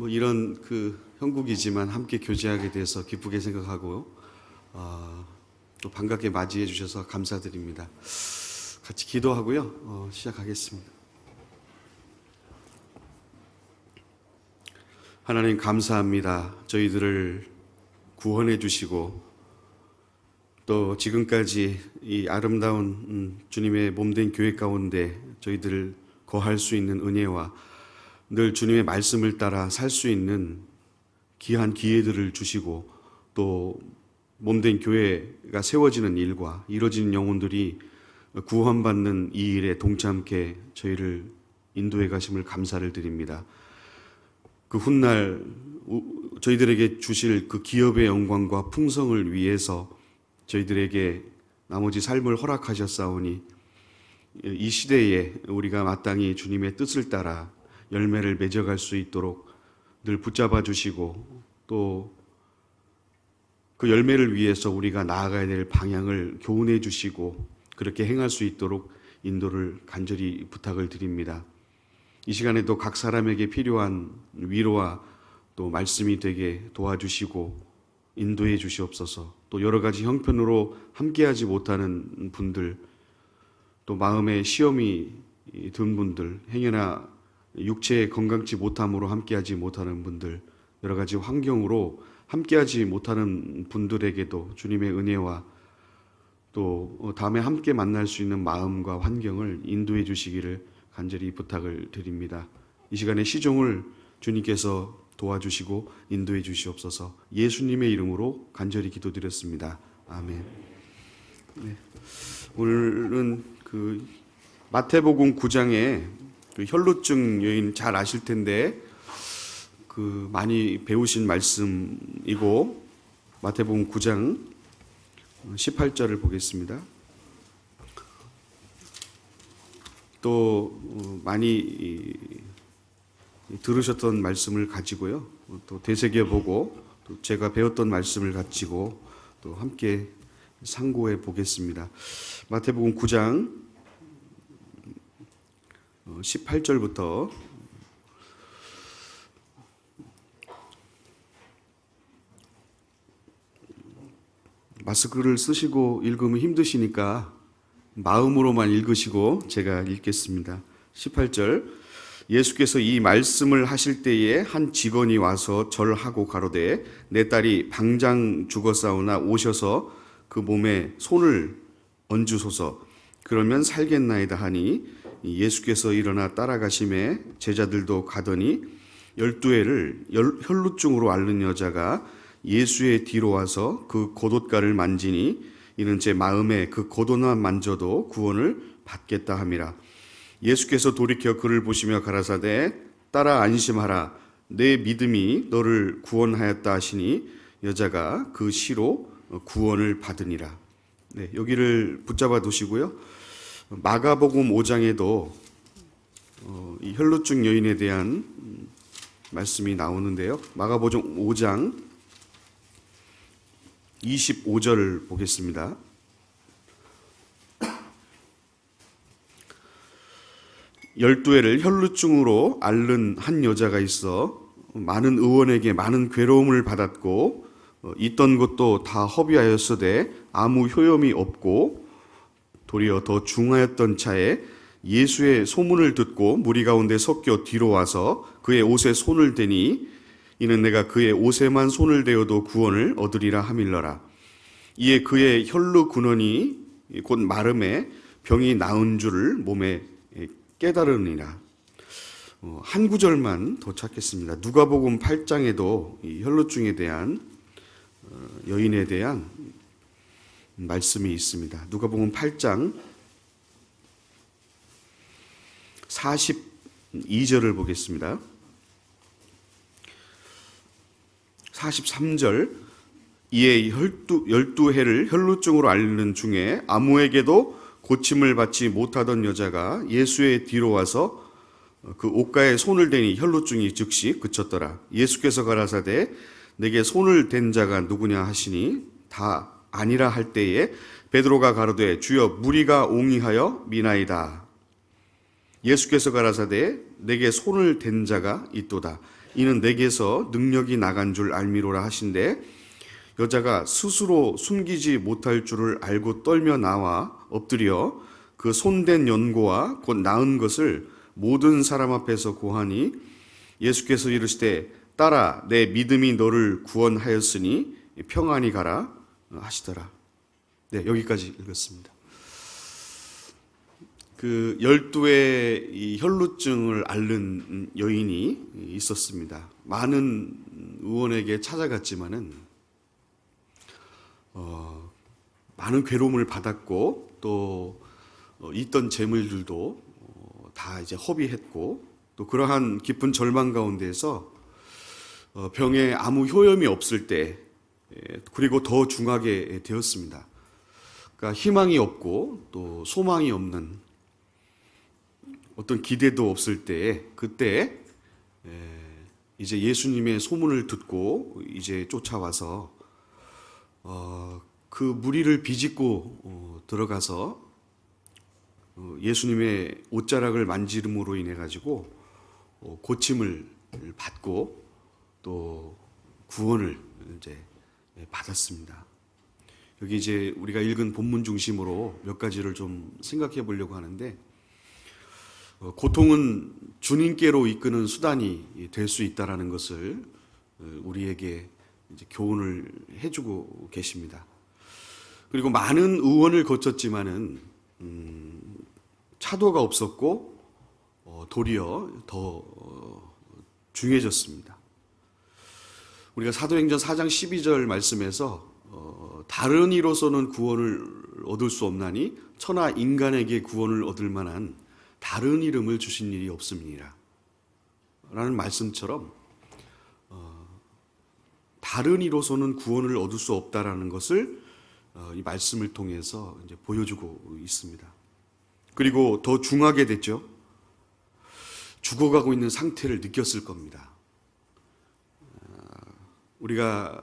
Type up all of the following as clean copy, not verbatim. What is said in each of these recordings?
뭐 이런 형국이지만 함께 교제하게 돼서 기쁘게 생각하고 또 반갑게 맞이해 주셔서 감사드립니다. 같이 기도하고요. 시작하겠습니다. 하나님 감사합니다. 저희들을 구원해 주시고 또 지금까지 이 아름다운 주님의 몸된 교회 가운데 저희들 거할 수 있는 은혜와 늘 주님의 말씀을 따라 살 수 있는 귀한 기회들을 주시고 또 몸된 교회가 세워지는 일과 이루어지는 영혼들이 구원받는 이 일에 동참케 저희를 인도해 가심을 감사를 드립니다. 그 훗날 저희들에게 주실 그 기업의 영광과 풍성을 위해서 저희들에게 나머지 삶을 허락하셨사오니 이 시대에 우리가 마땅히 주님의 뜻을 따라 열매를 맺어갈 수 있도록 늘 붙잡아 주시고 또 그 열매를 위해서 우리가 나아가야 될 방향을 교훈해 주시고 그렇게 행할 수 있도록 인도를 간절히 부탁을 드립니다. 이 시간에도 각 사람에게 필요한 위로와 또 말씀이 되게 도와주시고 인도해 주시옵소서. 또 여러 가지 형편으로 함께하지 못하는 분들, 또 마음에 시험이 든 분들, 행여나 육체의 건강치 못함으로 함께하지 못하는 분들, 여러 가지 환경으로 함께하지 못하는 분들에게도 주님의 은혜와 또 다음에 함께 만날 수 있는 마음과 환경을 인도해 주시기를 간절히 부탁을 드립니다. 이 시간에 시종을 주님께서 도와주시고 인도해 주시옵소서. 예수님의 이름으로 간절히 기도드렸습니다. 아멘. 네. 오늘은 마태복음 9장에 혈루증 여인 잘 아실 텐데 많이 배우신 말씀이고 마태복음 9장 18절을 보겠습니다. 또 많이 들으셨던 말씀을 가지고요. 또 되새겨보고 또 제가 배웠던 말씀을 가지고 또 함께 상고해 보겠습니다. 마태복음 9장 18절부터 마스크를 쓰시고 읽으면 힘드시니까 마음으로만 읽으시고 제가 읽겠습니다. 18절 예수께서 이 말씀을 하실 때에 한 직원이 와서 절하고 가로되 내 딸이 방장 죽었사오나 오셔서 그 몸에 손을 얹으소서 그러면 살겠나이다 하니 예수께서 일어나 따라가심에 제자들도 가더니 12해를 혈루증으로 앓는 여자가 예수의 뒤로 와서 그 겉옷가를 만지니 이는 제 마음에 그 겉옷만 만져도 구원을 받겠다 함이라. 예수께서 돌이켜 그를 보시며 가라사대 따라 안심하라 내 믿음이 너를 구원하였다 하시니 여자가 그 시로 구원을 받으니라. 네, 여기를 붙잡아 두시고요. 마가복음 5장에도 이 혈루증 여인에 대한 말씀이 나오는데요. 마가복음 5장 25절을 보겠습니다. 열두해를 혈루증으로 앓는 한 여자가 있어 많은 의원에게 많은 괴로움을 받았고 있던 것도 다 허비하였으되 아무 효염이 없고 도리어 더 중하였던 차에 예수의 소문을 듣고 무리 가운데 섞여 뒤로 와서 그의 옷에 손을 대니 이는 내가 그의 옷에만 손을 대어도 구원을 얻으리라 하밀러라. 이에 그의 혈루 근원이 곧 마름에 병이 나은 줄을 몸에 깨달으니라. 한 구절만 더 찾겠습니다. 누가복음 8장에도 이 혈루증에 대한 여인에 대한 말씀이 있습니다. 누가복음 8장 42절을 보겠습니다. 43절 이에 12해를 혈루증으로 앓는 중에 아무에게도 고침을 받지 못하던 여자가 예수의 뒤로 와서 그 옷가에 손을 대니 혈루증이 즉시 그쳤더라. 예수께서 가라사대 내게 손을 댄 자가 누구냐 하시니 다 아니라 할 때에 베드로가 가로되 주여 무리가 옹이하여 미나이다. 예수께서 가라사대 내게 손을 댄 자가 있도다. 이는 내게서 능력이 나간 줄 알미로라 하신대, 여자가 스스로 숨기지 못할 줄을 알고 떨며 나와 엎드려 그 손댄 연고와 곧 나은 것을 모든 사람 앞에서 고하니, 예수께서 이르시되 딸아, 내 믿음이 너를 구원하였으니 평안히 가라 하시더라. 네, 여기까지 읽었습니다. 그 12의 이 혈루증을 앓는 여인이 있었습니다. 많은 의원에게 찾아갔지만은 많은 괴로움을 받았고, 또 있던 재물들도 다 이제 허비했고, 또 그러한 깊은 절망 가운데서 병에 아무 효염이 없을 때, 그리고 더 중하게 되었습니다. 그러니까 희망이 없고 또 소망이 없는, 어떤 기대도 없을 때에, 그때 이제 예수님의 소문을 듣고 이제 쫓아와서 그 무리를 비집고 들어가서 예수님의 옷자락을 만지름으로 인해 가지고 고침을 받고 또 구원을 이제 받았습니다. 여기 이제 우리가 읽은 본문 중심으로 몇 가지를 좀 생각해 보려고 하는데, 고통은 주님께로 이끄는 수단이 될 수 있다라는 것을 우리에게 이제 교훈을 해주고 계십니다. 그리고 많은 의원을 거쳤지만은 차도가 없었고 도리어 더 중해졌습니다. 우리가 사도행전 4장 12절 말씀에서 다른 이로서는 구원을 얻을 수 없나니 천하 인간에게 구원을 얻을 만한 다른 이름을 주신 일이 없음이니라 라는 말씀처럼, 다른 이로서는 구원을 얻을 수 없다라는 것을 이 말씀을 통해서 이제 보여주고 있습니다. 그리고 더 중하게 됐죠. 죽어가고 있는 상태를 느꼈을 겁니다. 우리가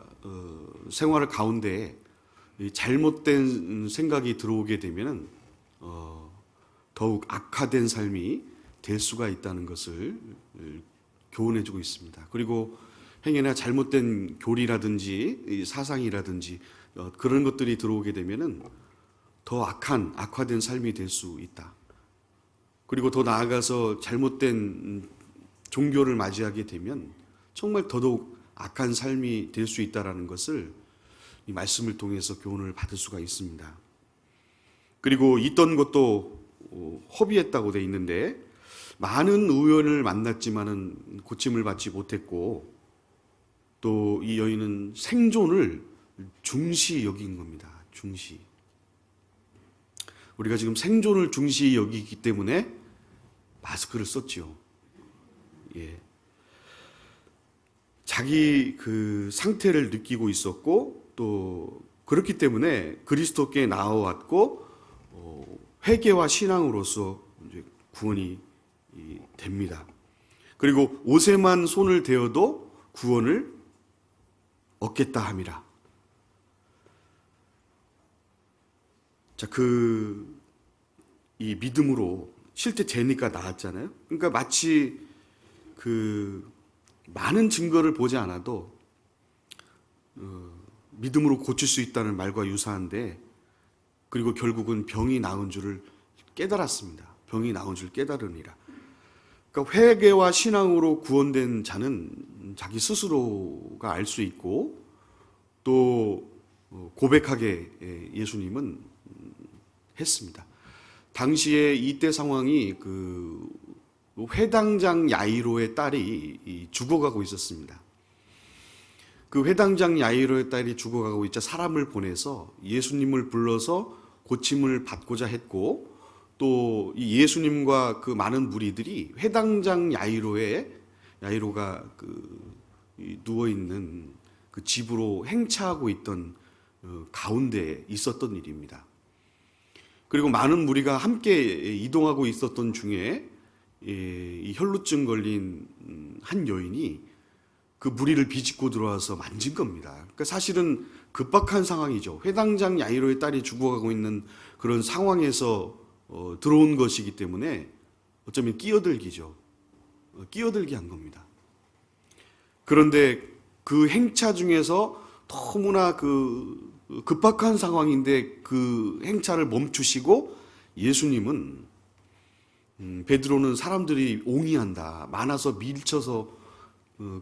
생활 가운데 잘못된 생각이 들어오게 되면은 더욱 악화된 삶이 될 수가 있다는 것을 교훈해주고 있습니다. 그리고 행여나 잘못된 교리라든지 사상이라든지 그런 것들이 들어오게 되면은 더 악화된 삶이 될 수 있다. 그리고 더 나아가서 잘못된 종교를 맞이하게 되면 정말 더더욱 악한 삶이 될 수 있다라는 것을 이 말씀을 통해서 교훈을 받을 수가 있습니다. 그리고 있던 것도 허비했다고 돼 있는데, 많은 의원을 만났지만은 고침을 받지 못했고, 또 이 여인은 생존을 중시 여긴 겁니다. 중시. 우리가 지금 생존을 중시 여기기 때문에 마스크를 썼지요. 예. 자기 그 상태를 느끼고 있었고, 또 그렇기 때문에 그리스도께 나아왔고, 회개와 신앙으로서 이제 구원이 됩니다. 그리고 옷에만 손을 대어도 구원을 얻겠다 함이라. 자, 이 믿음으로 실제 되니까 나았잖아요. 그러니까 마치 그 많은 증거를 보지 않아도 믿음으로 고칠 수 있다는 말과 유사한데, 그리고 결국은 병이 나은 줄을 깨달았습니다. 병이 나은 줄 깨달으니라. 그러니까 회개와 신앙으로 구원된 자는 자기 스스로가 알 수 있고, 또 고백하게 예수님은 했습니다. 당시에 이때 상황이 그 회당장 야이로의 딸이 죽어가고 있었습니다. 그 회당장 야이로의 딸이 죽어가고 있자 사람을 보내서 예수님을 불러서 고침을 받고자 했고, 또 이 예수님과 그 많은 무리들이 회당장 야이로가 누워 있는 그 집으로 행차하고 있던 가운데 있었던 일입니다. 그리고 많은 무리가 함께 이동하고 있었던 중에 이 혈루증 걸린 한 여인이 그 무리를 비집고 들어와서 만진 겁니다. 그러니까 사실은 급박한 상황이죠. 회당장 야이로의 딸이 죽어가고 있는 그런 상황에서 들어온 것이기 때문에 어쩌면 끼어들기죠. 끼어들기 한 겁니다. 그런데 그 행차 중에서 너무나 그 급박한 상황인데 그 행차를 멈추시고 예수님은 베드로는 사람들이 옹이한다, 많아서 밀쳐서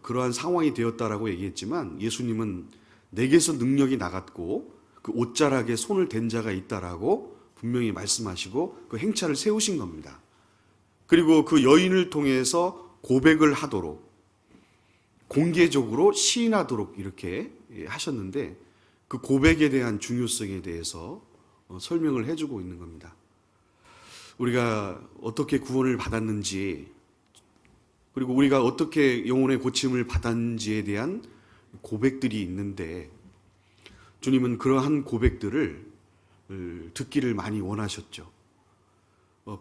그러한 상황이 되었다라고 얘기했지만 예수님은 내게서 능력이 나갔고 그 옷자락에 손을 댄 자가 있다라고 분명히 말씀하시고 그 행차를 세우신 겁니다. 그리고 그 여인을 통해서 고백을 하도록 공개적으로 시인하도록 이렇게 하셨는데 그 고백에 대한 중요성에 대해서 설명을 해주고 있는 겁니다. 우리가 어떻게 구원을 받았는지, 그리고 우리가 어떻게 영혼의 고침을 받았는지에 대한 고백들이 있는데 주님은 그러한 고백들을 듣기를 많이 원하셨죠.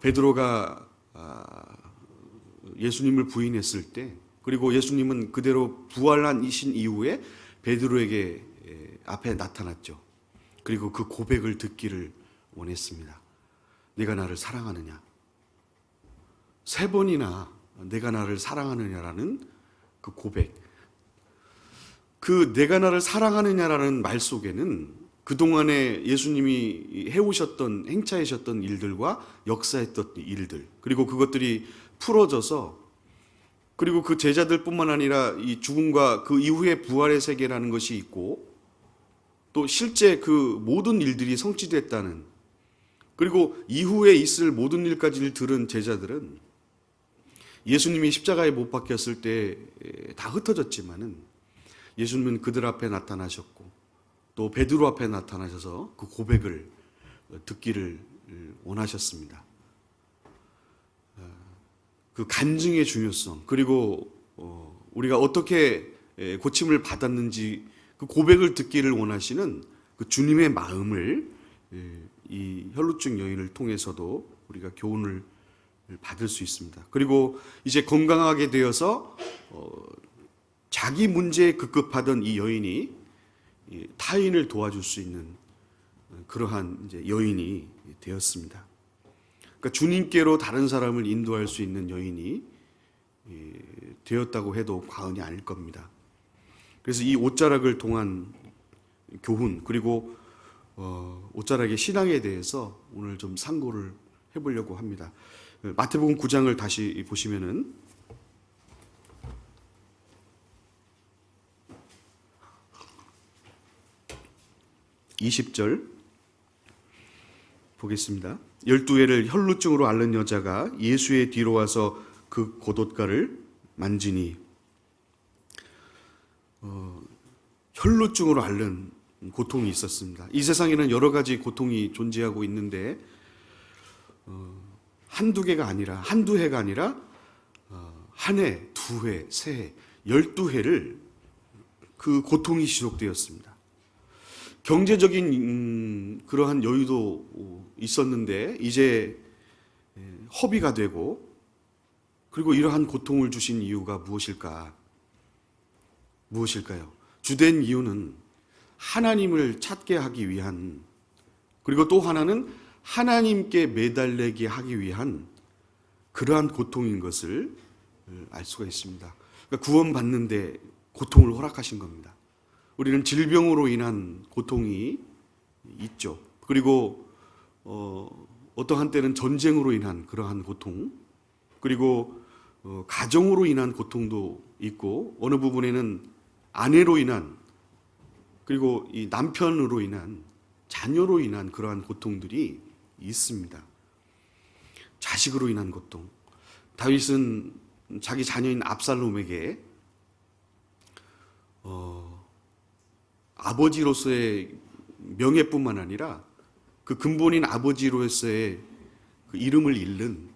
베드로가 예수님을 부인했을 때, 그리고 예수님은 그대로 부활한 이신 이후에 베드로에게 앞에 나타났죠. 그리고 그 고백을 듣기를 원했습니다. 네가 나를 사랑하느냐? 3번이나 내가 나를 사랑하느냐라는 그 고백. 그 내가 나를 사랑하느냐라는 말 속에는 그동안에 예수님이 해오셨던, 행차하셨던 일들과 역사했던 일들, 그리고 그것들이 풀어져서, 그리고 그 제자들뿐만 아니라 이 죽음과 그 이후의 부활의 세계라는 것이 있고, 또 실제 그 모든 일들이 성취됐다는, 그리고 이후에 있을 모든 일까지를 들은 제자들은 예수님이 십자가에 못 박혔을 때 다 흩어졌지만은 예수님은 그들 앞에 나타나셨고 또 베드로 앞에 나타나셔서 그 고백을 듣기를 원하셨습니다. 그 간증의 중요성, 그리고 우리가 어떻게 고침을 받았는지 그 고백을 듣기를 원하시는 그 주님의 마음을 이 혈루증 여인을 통해서도 우리가 교훈을 받을 수 있습니다. 그리고 이제 건강하게 되어서 자기 문제에 급급하던 이 여인이 타인을 도와줄 수 있는 그러한 이제 여인이 되었습니다. 그러니까 주님께로 다른 사람을 인도할 수 있는 여인이 되었다고 해도 과언이 아닐 겁니다. 그래서 이 옷자락을 통한 교훈, 그리고 옷자락의 신앙에 대해서 오늘 좀 상고를 해보려고 합니다. 마태복음 9장을 다시 보시면은 20절 보겠습니다. 12회를 혈루증으로 앓는 여자가 예수의 뒤로 와서 그 겉옷가를 만지니, 혈루증으로 앓는 고통이 있었습니다. 이 세상에는 여러 가지 고통이 존재하고 있는데 한두 개가 아니라, 한두 해가 아니라 한 해, 2회, 3해, 12회를 그 고통이 지속되었습니다. 경제적인 그러한 여유도 있었는데 이제 허비가 되고, 그리고 이러한 고통을 주신 이유가 무엇일까요? 주된 이유는 하나님을 찾게 하기 위한, 그리고 또 하나는 하나님께 매달리게 하기 위한 그러한 고통인 것을 알 수가 있습니다. 그러니까 구원받는데 고통을 허락하신 겁니다. 우리는 질병으로 인한 고통이 있죠. 그리고 어떠한 때는 전쟁으로 인한 그러한 고통, 그리고 가정으로 인한 고통도 있고, 어느 부분에는 아내로 인한, 그리고 이 남편으로 인한, 자녀로 인한 그러한 고통들이 있습니다. 자식으로 인한 고통. 다윗은 자기 자녀인 압살롬에게 아버지로서의 명예뿐만 아니라 그 근본인 아버지로서의 그 이름을 잃는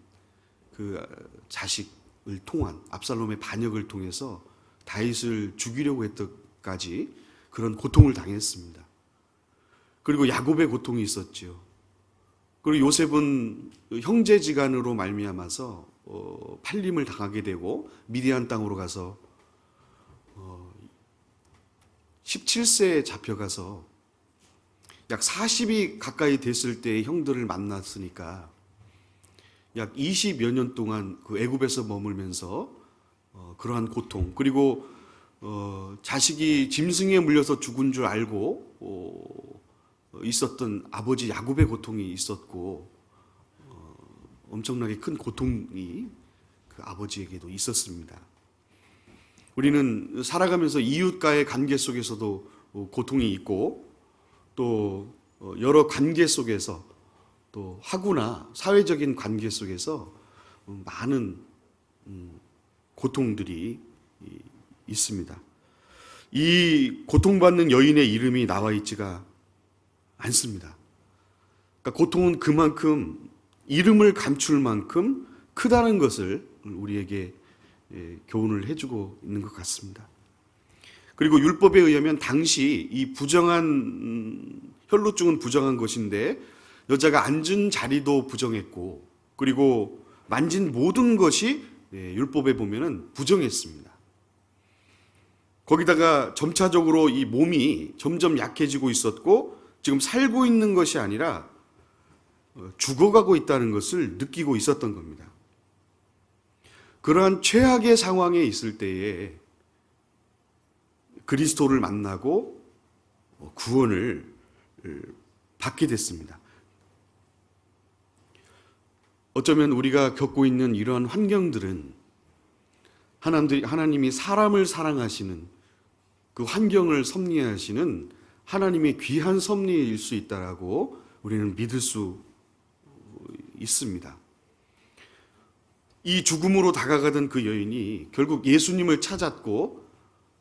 그 자식을 통한, 압살롬의 반역을 통해서 다윗을 죽이려고 했던까지 그런 고통을 당했습니다. 그리고 야곱의 고통이 있었죠. 그리고 요셉은 형제지간으로 말미암아서 팔림을 당하게 되고 미디안 땅으로 가서 17세에 잡혀가서 약 40이 가까이 됐을 때 형들을 만났으니까 약 20여 년 동안 그 애굽에서 머물면서 그러한 고통, 그리고 자식이 짐승에 물려서 죽은 줄 알고 있었던 아버지 야곱의 고통이 있었고, 엄청나게 큰 고통이 그 아버지에게도 있었습니다. 우리는 살아가면서 이웃과의 관계 속에서도 고통이 있고, 또 여러 관계 속에서, 또 학구나 사회적인 관계 속에서 많은 고통들이 있습니다. 이 고통받는 여인의 이름이 나와 있지가 않습니다. 그러니까 고통은 그만큼 이름을 감출 만큼 크다는 것을 우리에게 교훈을 해주고 있는 것 같습니다. 그리고 율법에 의하면 당시 이 부정한 혈루증은 부정한 것인데 여자가 앉은 자리도 부정했고, 그리고 만진 모든 것이 율법에 보면은 부정했습니다. 거기다가 점차적으로 이 몸이 점점 약해지고 있었고, 지금 살고 있는 것이 아니라 죽어가고 있다는 것을 느끼고 있었던 겁니다. 그러한 최악의 상황에 있을 때에 그리스도를 만나고 구원을 받게 됐습니다. 어쩌면 우리가 겪고 있는 이러한 환경들은 하나님이 사람을 사랑하시는 그 환경을 섭리하시는 하나님의 귀한 섭리일 수 있다라고 우리는 믿을 수 있습니다. 이 죽음으로 다가가던 그 여인이 결국 예수님을 찾았고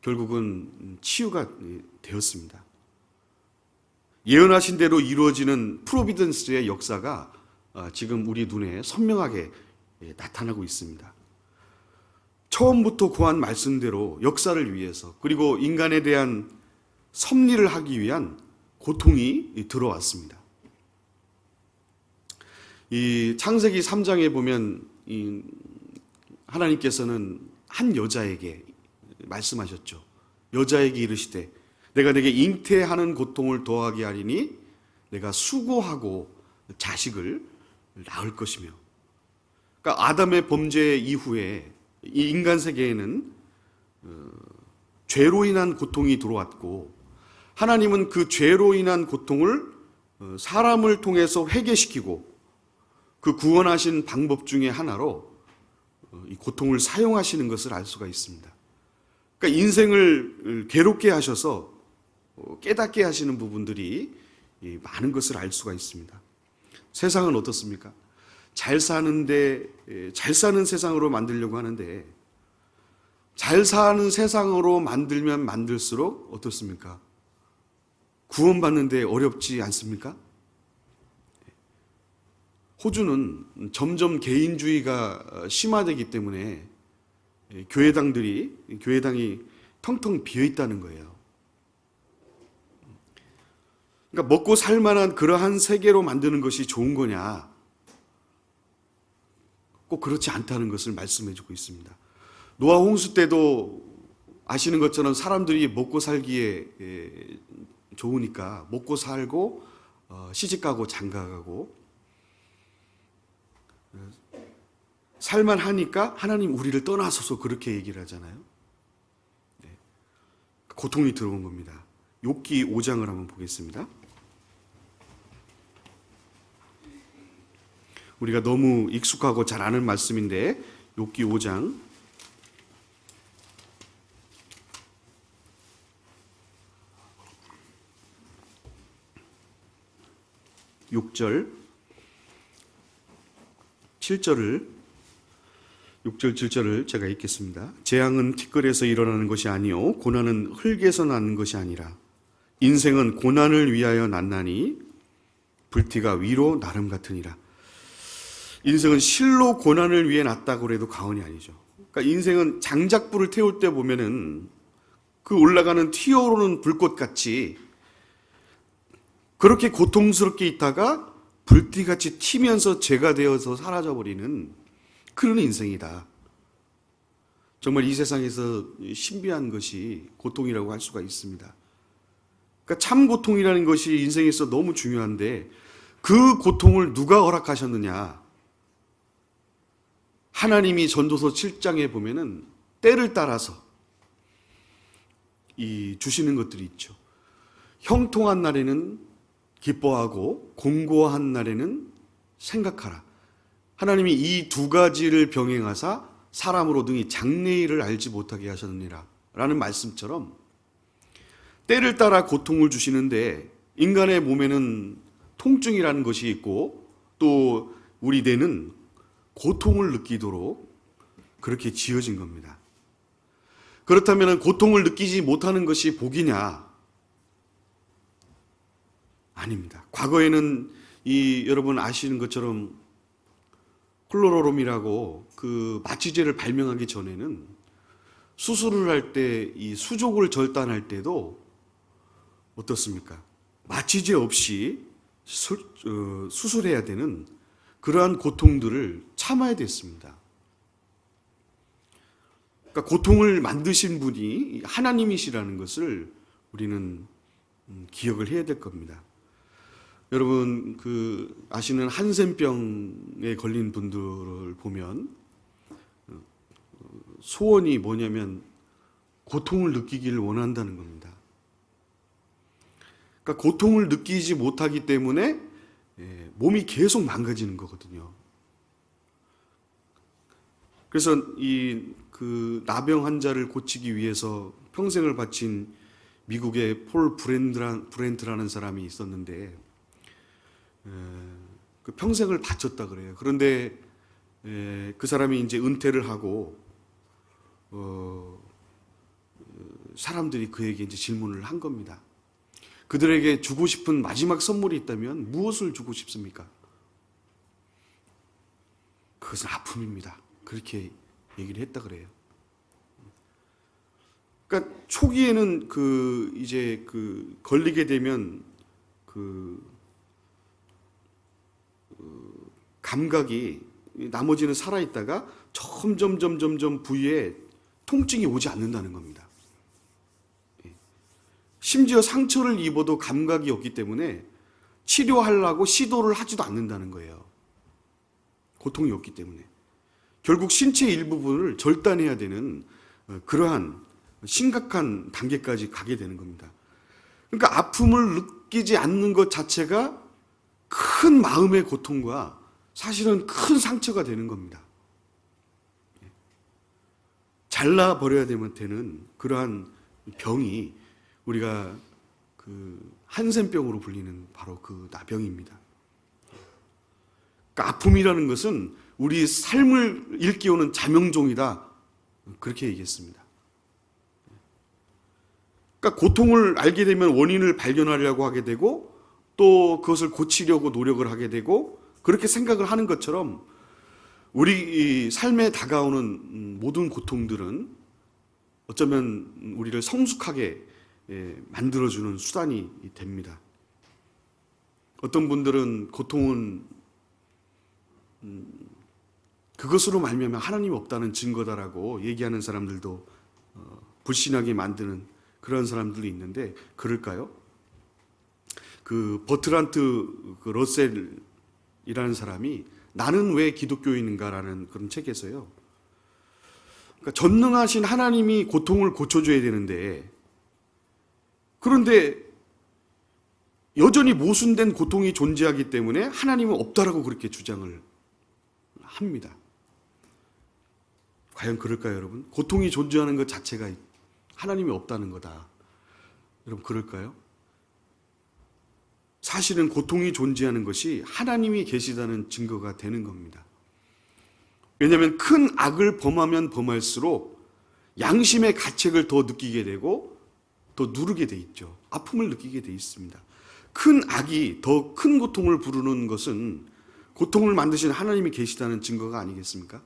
결국은 치유가 되었습니다. 예언하신 대로 이루어지는 프로비던스의 역사가 지금 우리 눈에 선명하게 나타나고 있습니다. 처음부터 고한 말씀대로 역사를 위해서, 그리고 인간에 대한 섭리를 하기 위한 고통이 들어왔습니다. 이 창세기 3장에 보면 하나님께서는 한 여자에게 말씀하셨죠. 여자에게 이르시되 내가 내게 잉태하는 고통을 더하게 하리니 내가 수고하고 자식을 낳을 것이며. 그러니까 아담의 범죄 이후에 이 인간 세계에는 죄로 인한 고통이 들어왔고, 하나님은 그 죄로 인한 고통을 사람을 통해서 회개시키고 그 구원하신 방법 중에 하나로 이 고통을 사용하시는 것을 알 수가 있습니다. 그러니까 인생을 괴롭게 하셔서 깨닫게 하시는 부분들이 많은 것을 알 수가 있습니다. 세상은 어떻습니까? 잘 사는 세상으로 만들려고 하는데, 잘 사는 세상으로 만들면 만들수록 어떻습니까? 구원받는데 어렵지 않습니까? 호주는 점점 개인주의가 심화되기 때문에 교회당이 텅텅 비어 있다는 거예요. 그러니까 먹고 살 만한 그러한 세계로 만드는 것이 좋은 거냐? 꼭 그렇지 않다는 것을 말씀해 주고 있습니다. 노아 홍수 때도 아시는 것처럼 사람들이 먹고 살기에 좋으니까 먹고 살고 시집가고 장가가고 살만하니까 하나님 우리를 떠나소서 그렇게 얘기를 하잖아요. 고통이 들어온 겁니다. 욥기 5장을 한번 보겠습니다. 우리가 너무 익숙하고 잘 아는 말씀인데 욥기 5장 6절 7절을 제가 읽겠습니다. 재앙은 티끌에서 일어나는 것이 아니요 고난은 흙에서 나는 것이 아니라 인생은 고난을 위하여 났나니 불티가 위로 나름 같으니라. 인생은 실로 고난을 위해 났다고 해도 과언이 아니죠. 그러니까 인생은 장작불을 태울 때 보면은 그 올라가는 튀어오르는 불꽃같이 그렇게 고통스럽게 있다가 불띠같이 튀면서 죄가 되어서 사라져버리는 그런 인생이다. 정말 이 세상에서 신비한 것이 고통이라고 할 수가 있습니다. 그러니까 참 고통이라는 것이 인생에서 너무 중요한데 그 고통을 누가 허락하셨느냐? 하나님이 전도서 7장에 보면은 때를 따라서 주시는 것들이 있죠. 형통한 날에는 기뻐하고 공고한 날에는 생각하라. 하나님이 이 두 가지를 병행하사 사람으로 능히 장래일을 알지 못하게 하셨느니라 라는 말씀처럼 때를 따라 고통을 주시는데 인간의 몸에는 통증이라는 것이 있고 또 우리 뇌는 고통을 느끼도록 그렇게 지어진 겁니다. 그렇다면 고통을 느끼지 못하는 것이 복이냐? 아닙니다. 과거에는 여러분 아시는 것처럼 클로로롬이라고 그 마취제를 발명하기 전에는 수술을 할 때 이 수족을 절단할 때도 어떻습니까? 마취제 없이 수술해야 되는 그러한 고통들을 참아야 됐습니다. 그러니까 고통을 만드신 분이 하나님이시라는 것을 우리는 기억을 해야 될 겁니다. 여러분 아시는 한센병에 걸린 분들을 보면 소원이 뭐냐면 고통을 느끼기를 원한다는 겁니다. 그러니까 고통을 느끼지 못하기 때문에 몸이 계속 망가지는 거거든요. 그래서 그 나병 환자를 고치기 위해서 평생을 바친 미국의 폴 브렌트라는 사람이 있었는데 그 평생을 바쳤다 그래요. 그런데 그 사람이 이제 은퇴를 하고 사람들이 그에게 이제 질문을 한 겁니다. 그들에게 주고 싶은 마지막 선물이 있다면 무엇을 주고 싶습니까? 그것은 아픔입니다. 그렇게 얘기를 했다 그래요. 그러니까 초기에는 이제 걸리게 되면 감각이 나머지는 살아있다가 점점 부위에 통증이 오지 않는다는 겁니다. 심지어 상처를 입어도 감각이 없기 때문에 치료하려고 시도를 하지도 않는다는 거예요. 고통이 없기 때문에. 결국 신체 일부분을 절단해야 되는 그러한 심각한 단계까지 가게 되는 겁니다. 그러니까 아픔을 느끼지 않는 것 자체가 큰 마음의 고통과 사실은 큰 상처가 되는 겁니다. 잘라버려야 되는 그러한 병이 우리가 한센병으로 불리는 바로 그 나병입니다. 그러니까 아픔이라는 것은 우리 삶을 일깨우는 자명종이다. 그렇게 얘기했습니다. 그러니까 고통을 알게 되면 원인을 발견하려고 하게 되고 또 그것을 고치려고 노력을 하게 되고 그렇게 생각을 하는 것처럼 우리 삶에 다가오는 모든 고통들은 어쩌면 우리를 성숙하게 만들어주는 수단이 됩니다. 어떤 분들은 고통은 그것으로 말미암아 하나님이 없다는 증거다라고 얘기하는 사람들도 불신하게 만드는 그런 사람들도 있는데 그럴까요? 버트란트 러셀이라는 사람이 나는 왜 기독교인인가라는 그런 책에서요. 그러니까 전능하신 하나님이 고통을 고쳐줘야 되는데 그런데 여전히 모순된 고통이 존재하기 때문에 하나님은 없다라고 그렇게 주장을 합니다. 과연 그럴까요, 여러분? 고통이 존재하는 것 자체가 하나님이 없다는 거다. 여러분 그럴까요? 사실은 고통이 존재하는 것이 하나님이 계시다는 증거가 되는 겁니다. 왜냐하면 큰 악을 범하면 범할수록 양심의 가책을 더 느끼게 되고 더 누르게 돼 있죠. 아픔을 느끼게 돼 있습니다. 큰 악이 더 큰 고통을 부르는 것은 고통을 만드신 하나님이 계시다는 증거가 아니겠습니까?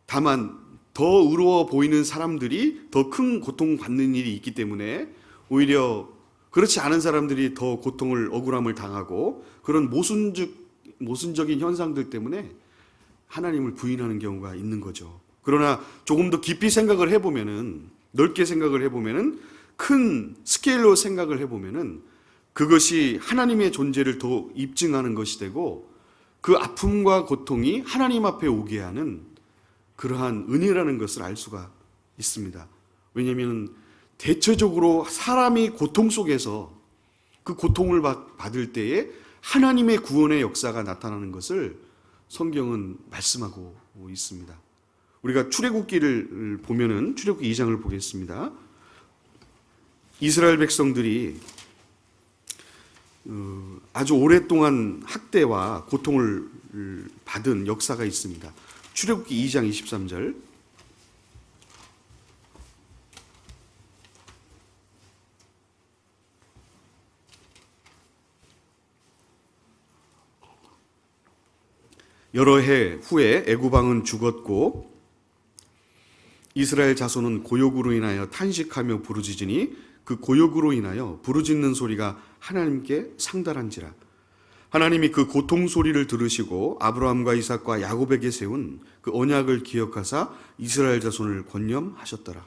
다만 더 의로워 보이는 사람들이 더 큰 고통받는 일이 있기 때문에 오히려 그렇지 않은 사람들이 더 고통을 억울함을 당하고 그런 모순적인 현상들 때문에 하나님을 부인하는 경우가 있는 거죠. 그러나 조금 더 깊이 생각을 해보면은 넓게 생각을 해보면은 큰 스케일로 생각을 해보면은 그것이 하나님의 존재를 더 입증하는 것이 되고 그 아픔과 고통이 하나님 앞에 오게 하는 그러한 은혜라는 것을 알 수가 있습니다. 왜냐하면 대체적으로 사람이 고통 속에서 그 고통을 받을 때에 하나님의 구원의 역사가 나타나는 것을 성경은 말씀하고 있습니다. 우리가 출애굽기를 보면은 출애굽기 2장을 보겠습니다. 이스라엘 백성들이 아주 오랫동안 학대와 고통을 받은 역사가 있습니다. 출애굽기 2장 23절. 여러 해 후에 애굽 왕은 죽었고 이스라엘 자손은 고욕으로 인하여 탄식하며 부르짖으니 그 고욕으로 인하여 부르짖는 소리가 하나님께 상달한지라. 하나님이 그 고통 소리를 들으시고 아브라함과 이삭과 야곱에게 세운 그 언약을 기억하사 이스라엘 자손을 권념하셨더라.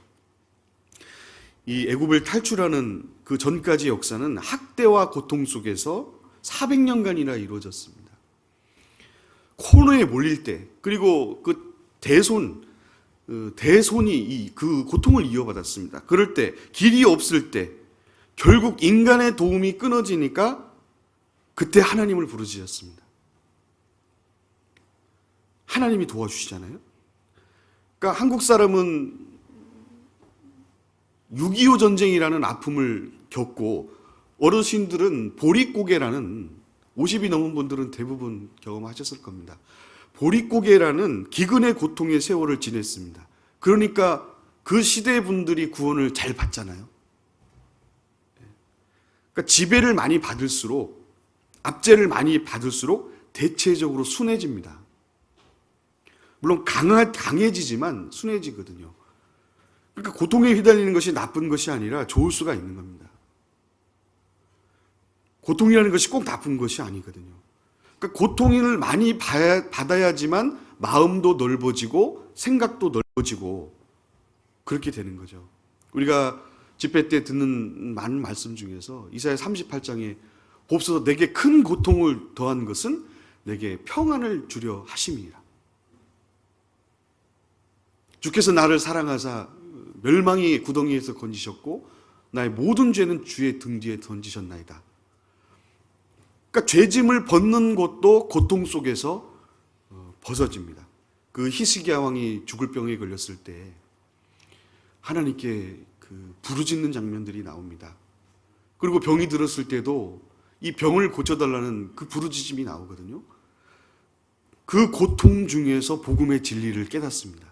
이 애굽을 탈출하는 그 전까지 역사는 학대와 고통 속에서 400년간이나 이루어졌습니다. 코너에 몰릴 때, 그리고 그 대손이 그 고통을 이어받았습니다. 그럴 때, 길이 없을 때, 결국 인간의 도움이 끊어지니까 그때 하나님을 부르짖었습니다. 하나님이 도와주시잖아요. 그러니까 한국 사람은 6.25 전쟁이라는 아픔을 겪고 어르신들은 보릿고개라는 50이 넘은 분들은 대부분 경험하셨을 겁니다. 보릿고개라는 기근의 고통의 세월을 지냈습니다. 그러니까 그 시대 분들이 구원을 잘 받잖아요. 그러니까 지배를 많이 받을수록, 압제를 많이 받을수록 대체적으로 순해집니다. 물론 강해지지만 순해지거든요. 그러니까 고통에 휘달리는 것이 나쁜 것이 아니라 좋을 수가 있는 겁니다. 고통이라는 것이 꼭 나쁜 것이 아니거든요. 그러니까 고통을 많이 받아야지만 마음도 넓어지고 생각도 넓어지고 그렇게 되는 거죠. 우리가 집회 때 듣는 많은 말씀 중에서 이사야 38장에 봅소서 내게 큰 고통을 더한 것은 내게 평안을 주려 하심이라. 주께서 나를 사랑하사 멸망의 구덩이에서 건지셨고 나의 모든 죄는 주의 등 뒤에 던지셨나이다. 그러니까 죄짐을 벗는 것도 고통 속에서 벗어집니다. 그 히스기야 왕이 죽을 병에 걸렸을 때 하나님께 그 부르짖는 장면들이 나옵니다. 그리고 병이 들었을 때도 이 병을 고쳐달라는 그 부르짖음이 나오거든요. 그 고통 중에서 복음의 진리를 깨닫습니다.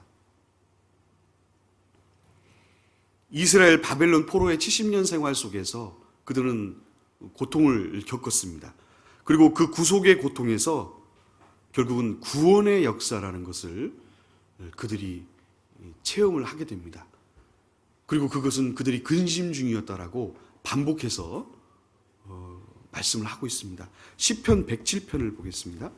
이스라엘 바벨론 포로의 70년 생활 속에서 그들은 고통을 겪었습니다. 그리고 그 구속의 고통에서 결국은 구원의 역사라는 것을 그들이 체험을 하게 됩니다. 그리고 그것은 그들이 근심 중이었다라고 반복해서 말씀을 하고 있습니다. 시편 107편을 보겠습니다.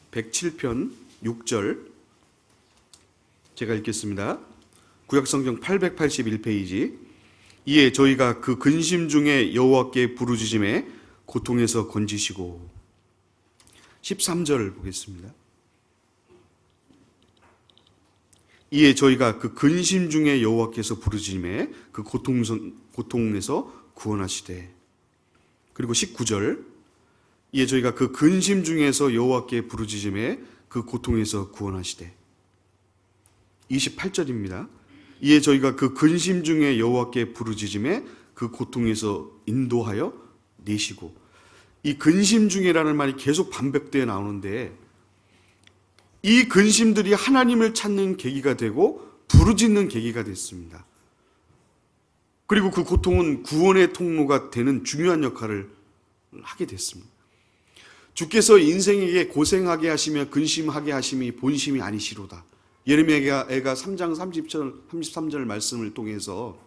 (107편) 6절 제가 읽겠습니다. 구약성경 881페이지. 이에 저희가 그 근심 중에 여호와께 부르짖음에 고통에서 건지시고. 13절을 보겠습니다. 이에 저희가 그 근심 중에 여호와께서 부르짖음에 그 고통에서 구원하시되. 그리고 19절. 이에 저희가 그 근심 중에서 여호와께 부르짖음에 그 고통에서 구원하시되. 28절입니다. 이에 저희가 그 근심 중에 여호와께 부르짖음에 그 고통에서 인도하여 내시고. 이 근심 중에라는 말이 계속 반복되어 나오는데 이 근심들이 하나님을 찾는 계기가 되고 부르짖는 계기가 됐습니다. 그리고 그 고통은 구원의 통로가 되는 중요한 역할을 하게 됐습니다. 주께서 인생에게 고생하게 하시며 근심하게 하심이 본심이 아니시로다. 예레미야가 3장 33절 말씀을 통해서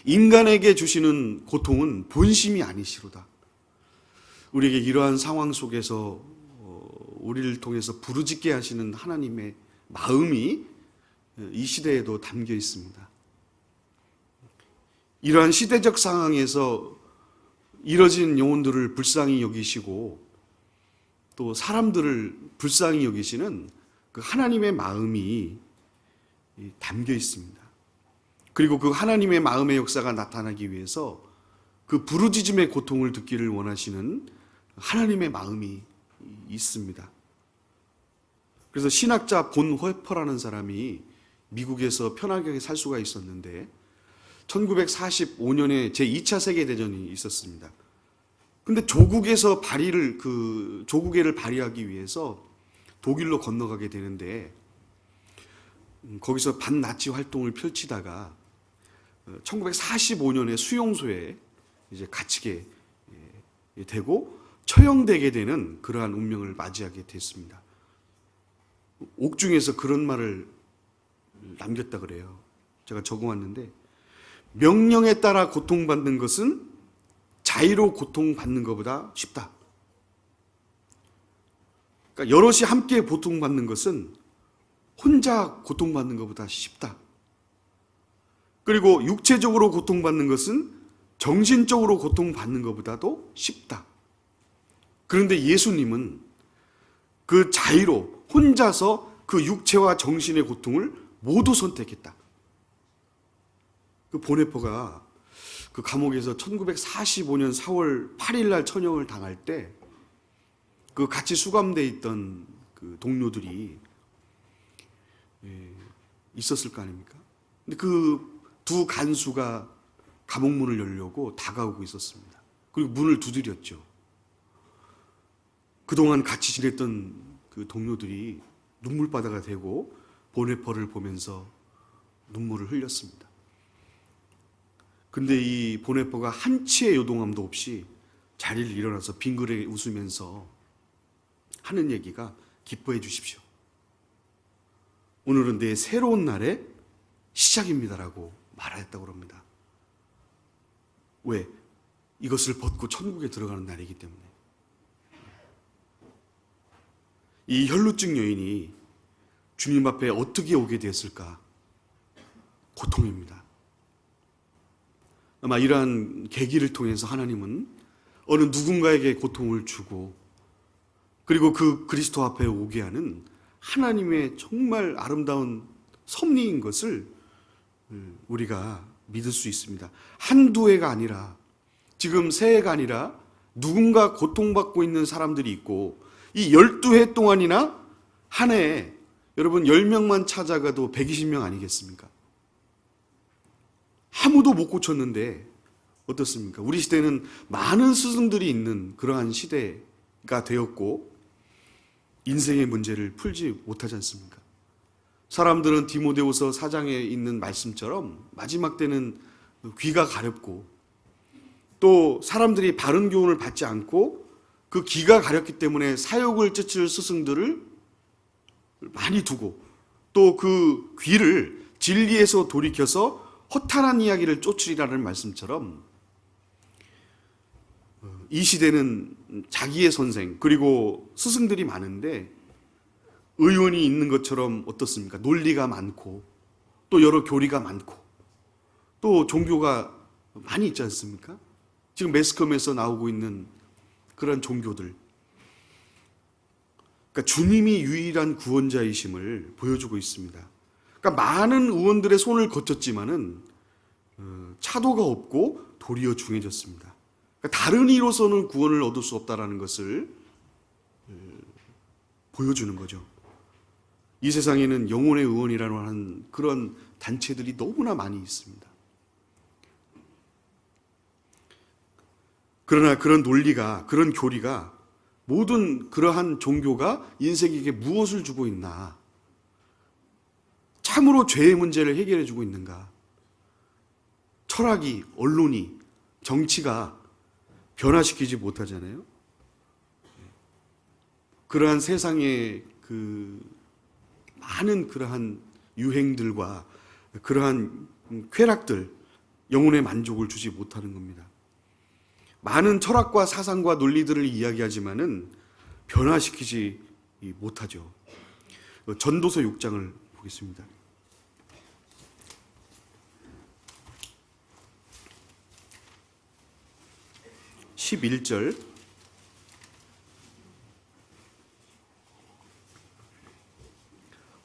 인간에게 주시는 고통은 본심이 아니시로다. 우리에게 이러한 상황 속에서 우리를 통해서 부르짖게 하시는 하나님의 마음이 이 시대에도 담겨 있습니다. 이러한 시대적 상황에서 이뤄진 영혼들을 불쌍히 여기시고 또 사람들을 불쌍히 여기시는 그 하나님의 마음이 담겨 있습니다. 그리고 그 하나님의 마음의 역사가 나타나기 위해서 그 부르짖음의 고통을 듣기를 원하시는 하나님의 마음이 있습니다. 그래서 신학자 본 호퍼라는 사람이 미국에서 편하게 살 수가 있었는데 1945년에 제2차 세계대전이 있었습니다. 근데 조국에서 조국애를 발휘하기 위해서 독일로 건너가게 되는데 거기서 반나치 활동을 펼치다가 1945년에 수용소에 이제 갇히게 되고 처형되게 되는 그러한 운명을 맞이하게 됐습니다. 옥중에서 그런 말을 남겼다 그래요. 제가 적어왔는데, 명령에 따라 고통받는 것은 자의로 고통받는 것보다 쉽다. 그러니까 여럿이 함께 고통받는 것은 혼자 고통받는 것보다 쉽다. 그리고 육체적으로 고통받는 것은 정신적으로 고통받는 것보다도 쉽다. 그런데 예수님은 그 자의로 혼자서 그 육체와 정신의 고통을 모두 선택했다. 그 보네퍼가 그 감옥에서 1945년 4월 8일 날 천형을 당할 때 그 같이 수감돼 있던 그 동료들이 있었을 거 아닙니까? 근데 그 두 간수가 감옥 문을 열려고 다가오고 있었습니다. 그리고 문을 두드렸죠. 그동안 같이 지냈던 그 동료들이 눈물바다가 되고 보네퍼를 보면서 눈물을 흘렸습니다. 근데 이 보네퍼가 한치의 요동함도 없이 자리를 일어나서 빙그레 웃으면서 하는 얘기가, 기뻐해 주십시오. 오늘은 내 새로운 날의 시작입니다라고 말했다고 합니다. 왜? 이것을 벗고 천국에 들어가는 날이기 때문에. 이 혈루증 여인이 주님 앞에 어떻게 오게 되었을까? 고통입니다. 아마 이러한 계기를 통해서 하나님은 어느 누군가에게 고통을 주고, 그리고 그 그리스도 앞에 오게 하는 하나님의 정말 아름다운 섭리인 것을 우리가 믿을 수 있습니다. 한두 해가 아니라, 지금 새해가 아니라 누군가 고통받고 있는 사람들이 있고, 이 12해 동안이나 한 해에 여러분 10명만 찾아가도 120명 아니겠습니까? 아무도 못 고쳤는데 어떻습니까? 우리 시대는 많은 스승들이 있는 그러한 시대가 되었고 인생의 문제를 풀지 못하지 않습니까? 사람들은 디모데후서 4장에 있는 말씀처럼 마지막 때는 귀가 가렵고, 또 사람들이 바른 교훈을 받지 않고 그 귀가 가렵기 때문에 사욕을 쫓을 스승들을 많이 두고, 또 그 귀를 진리에서 돌이켜서 허탄한 이야기를 쫓으리라는 말씀처럼 이 시대는 자기의 선생 그리고 스승들이 많은데 의원이 있는 것처럼 어떻습니까? 논리가 많고 또 여러 교리가 많고 또 종교가 많이 있지 않습니까? 지금 매스컴에서 나오고 있는 그런 종교들, 그러니까 주님이 유일한 구원자이심을 보여주고 있습니다. 그러니까 많은 의원들의 손을 거쳤지만은 차도가 없고 도리어 중해졌습니다. 그러니까 다른 이로서는 구원을 얻을 수 없다라는 것을 보여주는 거죠. 이 세상에는 영혼의 의원이라고 하는 그런 단체들이 너무나 많이 있습니다. 그러나 그런 논리가, 그런 교리가, 모든 그러한 종교가 인생에게 무엇을 주고 있나? 참으로 죄의 문제를 해결해 주고 있는가? 철학이, 언론이, 정치가 변화시키지 못하잖아요. 그러한 세상의 그 많은 그러한 유행들과 그러한 쾌락들, 영혼의 만족을 주지 못하는 겁니다. 많은 철학과 사상과 논리들을 이야기하지만은 변화시키지 못하죠. 전도서 6장을 보겠습니다. 11절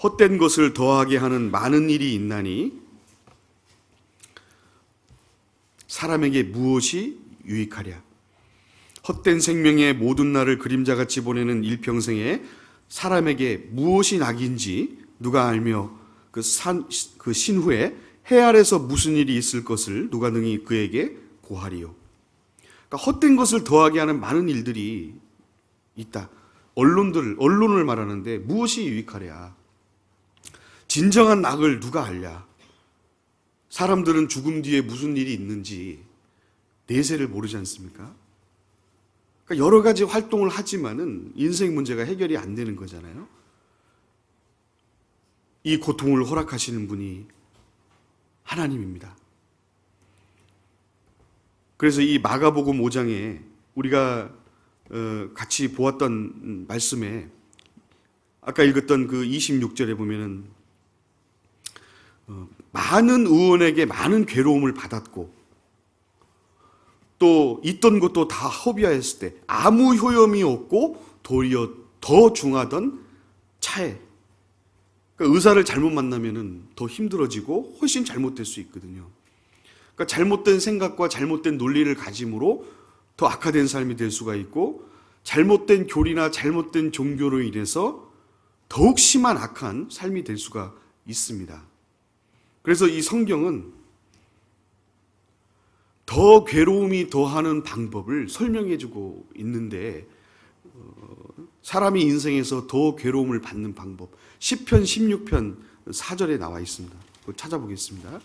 헛된 것을 더하게 하는 많은 일이 있나니 사람에게 무엇이 유익하랴. 헛된 생명의 모든 날을 그림자같이 보내는 일평생에 사람에게 무엇이 낙인지 누가 알며 그 신후에 해 아래서 무슨 일이 있을 것을 누가 능히 그에게 고하리요. 그러니까 헛된 것을 더하게 하는 많은 일들이 있다. 언론을 말하는데 무엇이 유익하랴. 진정한 낙을 누가 알랴. 사람들은 죽음 뒤에 무슨 일이 있는지 내세를 모르지 않습니까? 그러니까 여러 가지 활동을 하지만은 인생 문제가 해결이 안 되는 거잖아요. 이 고통을 허락하시는 분이 하나님입니다. 그래서 이 마가복음 5장에 우리가 같이 보았던 말씀에 아까 읽었던 그 26절에 보면은 많은 의원에게 많은 괴로움을 받았고 또 있던 것도 다 허비하였을 때 아무 효염이 없고 도리어 더 중하던 차에, 그러니까 의사를 잘못 만나면은 더 힘들어지고 훨씬 잘못될 수 있거든요. 그러니까 잘못된 생각과 잘못된 논리를 가짐으로 더 악화된 삶이 될 수가 있고 잘못된 교리나 잘못된 종교로 인해서 더욱 심한 악한 삶이 될 수가 있습니다. 그래서 이 성경은 더 괴로움이 더하는 방법을 설명해주고 있는데 사람이 인생에서 더 괴로움을 받는 방법 시편 16편 4절에 나와 있습니다. 그걸 찾아보겠습니다.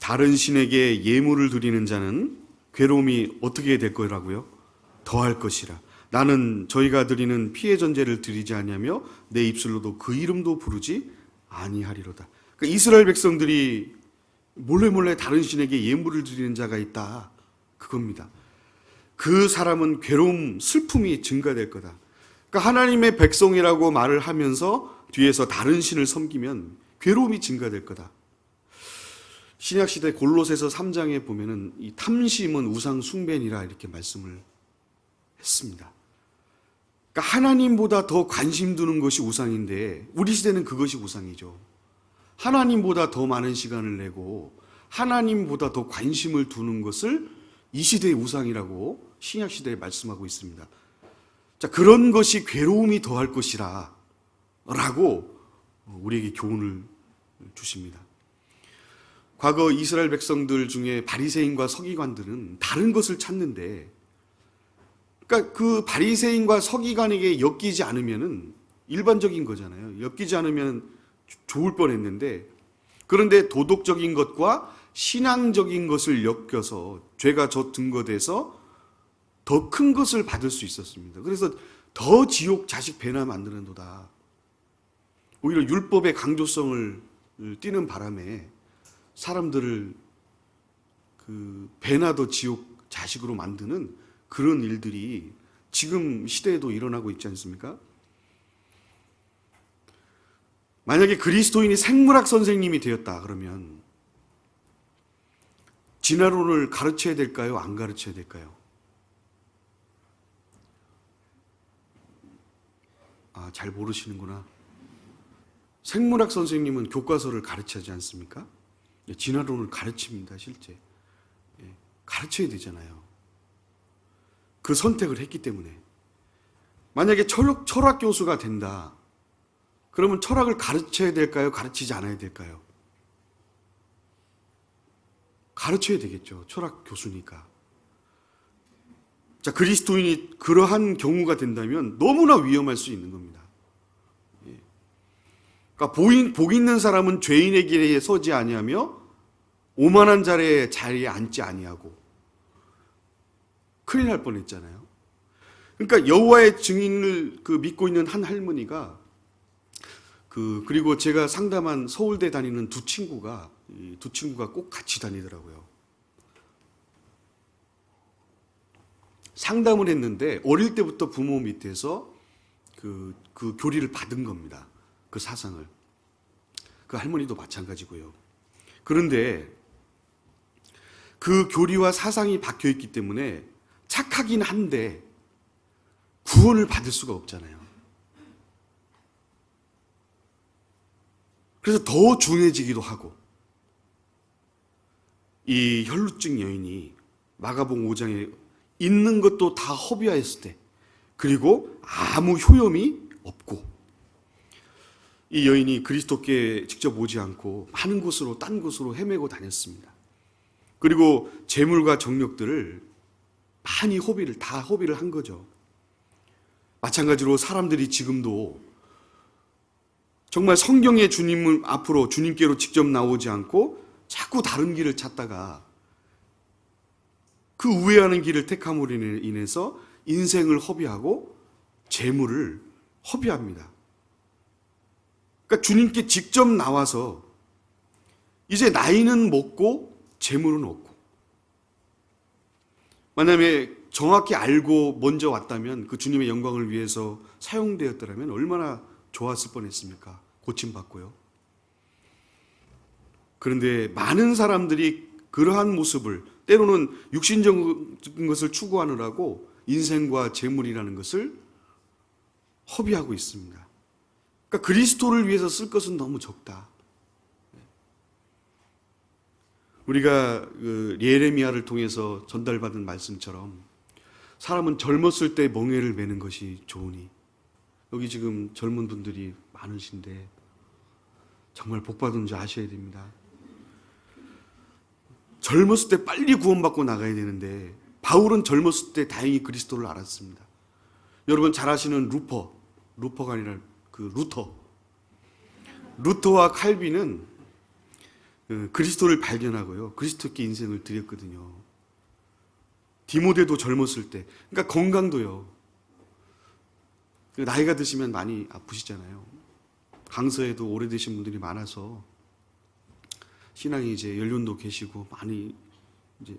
다른 신에게 예물을 드리는 자는 괴로움이 어떻게 될 거라고요? 더할 것이라. 나는 저희가 드리는 피해 전제를 드리지 아니하며 내 입술로도 그 이름도 부르지 아니하리로다. 그러니까 이스라엘 백성들이 몰래 다른 신에게 예물을 드리는 자가 있다. 그겁니다. 그 사람은 괴로움, 슬픔이 증가될 거다. 그러니까 하나님의 백성이라고 말을 하면서 뒤에서 다른 신을 섬기면 괴로움이 증가될 거다. 신약시대 골로새서 3장에 보면은 이 탐심은 우상 숭배니라 이렇게 말씀을 했습니다. 그러니까 하나님보다 더 관심 두는 것이 우상인데 우리 시대는 그것이 우상이죠. 하나님보다 더 많은 시간을 내고 하나님보다 더 관심을 두는 것을 이 시대의 우상이라고 신약시대에 말씀하고 있습니다. 자, 그런 것이 괴로움이 더할 것이라 라고 우리에게 교훈을 주십니다. 과거 이스라엘 백성들 중에 바리새인과 서기관들은 다른 것을 찾는데, 그러니까 그 바리새인과 서기관에게 엮이지 않으면은 일반적인 거잖아요. 엮이지 않으면 좋을 뻔했는데, 그런데 도덕적인 것과 신앙적인 것을 엮여서 죄가 증거돼서 더 큰 것을 받을 수 있었습니다. 그래서 더 지옥 자식 배나 만드는도다. 오히려 율법의 강조성을 띠는 바람에 사람들을 배나 더 지옥 자식으로 만드는 그런 일들이 지금 시대에도 일어나고 있지 않습니까? 만약에 그리스도인이 생물학 선생님이 되었다 그러면 진화론을 가르쳐야 될까요? 안 가르쳐야 될까요? 아, 잘 모르시는구나. 생물학 선생님은 교과서를 가르치지 않습니까? 진화론을 가르칩니다, 실제. 가르쳐야 되잖아요. 그 선택을 했기 때문에. 만약에 철학 교수가 된다. 그러면 철학을 가르쳐야 될까요? 가르치지 않아야 될까요? 가르쳐야 되겠죠. 철학 교수니까. 자, 그리스도인이 그러한 경우가 된다면 너무나 위험할 수 있는 겁니다. 그러니까 복 있는 사람은 죄인의 길에 서지 아니하며 오만한 자리에 앉지 아니하고 큰일 날 뻔했잖아요. 그러니까 여호와의 증인을 믿고 있는 한 할머니가 그리고 제가 상담한 서울대 다니는 두 친구가 꼭 같이 다니더라고요. 상담을 했는데 어릴 때부터 부모 밑에서 그 교리를 받은 겁니다. 그 사상을. 그 할머니도 마찬가지고요. 그런데 그 교리와 사상이 박혀 있기 때문에 착하긴 한데 구원을 받을 수가 없잖아요. 그래서 더 중해지기도 하고, 이 혈루증 여인이 마가복음 5장에 있는 것도 다 허비하였을 때, 그리고 아무 효험이 없고, 이 여인이 그리스도께 직접 오지 않고 많은 곳으로 딴 곳으로 헤매고 다녔습니다. 그리고 재물과 정력들을 많이 허비를 한 거죠. 마찬가지로 사람들이 지금도 정말 성경의 주님 앞으로 주님께로 직접 나오지 않고 자꾸 다른 길을 찾다가 그 우회하는 길을 택함으로 인해서 인생을 허비하고 재물을 허비합니다. 그러니까 주님께 직접 나와서 이제 나이는 먹고 재물은 없고, 만약에 정확히 알고 먼저 왔다면 그 주님의 영광을 위해서 사용되었더라면 얼마나 좋았을 뻔했습니까? 고침받고요. 그런데 많은 사람들이 그러한 모습을, 때로는 육신적인 것을 추구하느라고 인생과 재물이라는 것을 허비하고 있습니다. 그러니까 그리스도를 위해서 쓸 것은 너무 적다. 우리가 그 예레미야를 통해서 전달받은 말씀처럼 사람은 젊었을 때 멍에를 매는 것이 좋으니, 여기 지금 젊은 분들이 많으신데 정말 복 받은 줄 아셔야 됩니다. 젊었을 때 빨리 구원받고 나가야 되는데 바울은 젊었을 때 다행히 그리스도를 알았습니다. 여러분 잘 아시는 루퍼가 아니라 그 루터와 칼빈은 그리스도를 발견하고요, 그리스도께 인생을 드렸거든요. 디모데도 젊었을 때, 그러니까 건강도요. 나이가 드시면 많이 아프시잖아요. 강서에도 오래되신 분들이 많아서 신앙이 이제 연륜도 계시고 많이 이제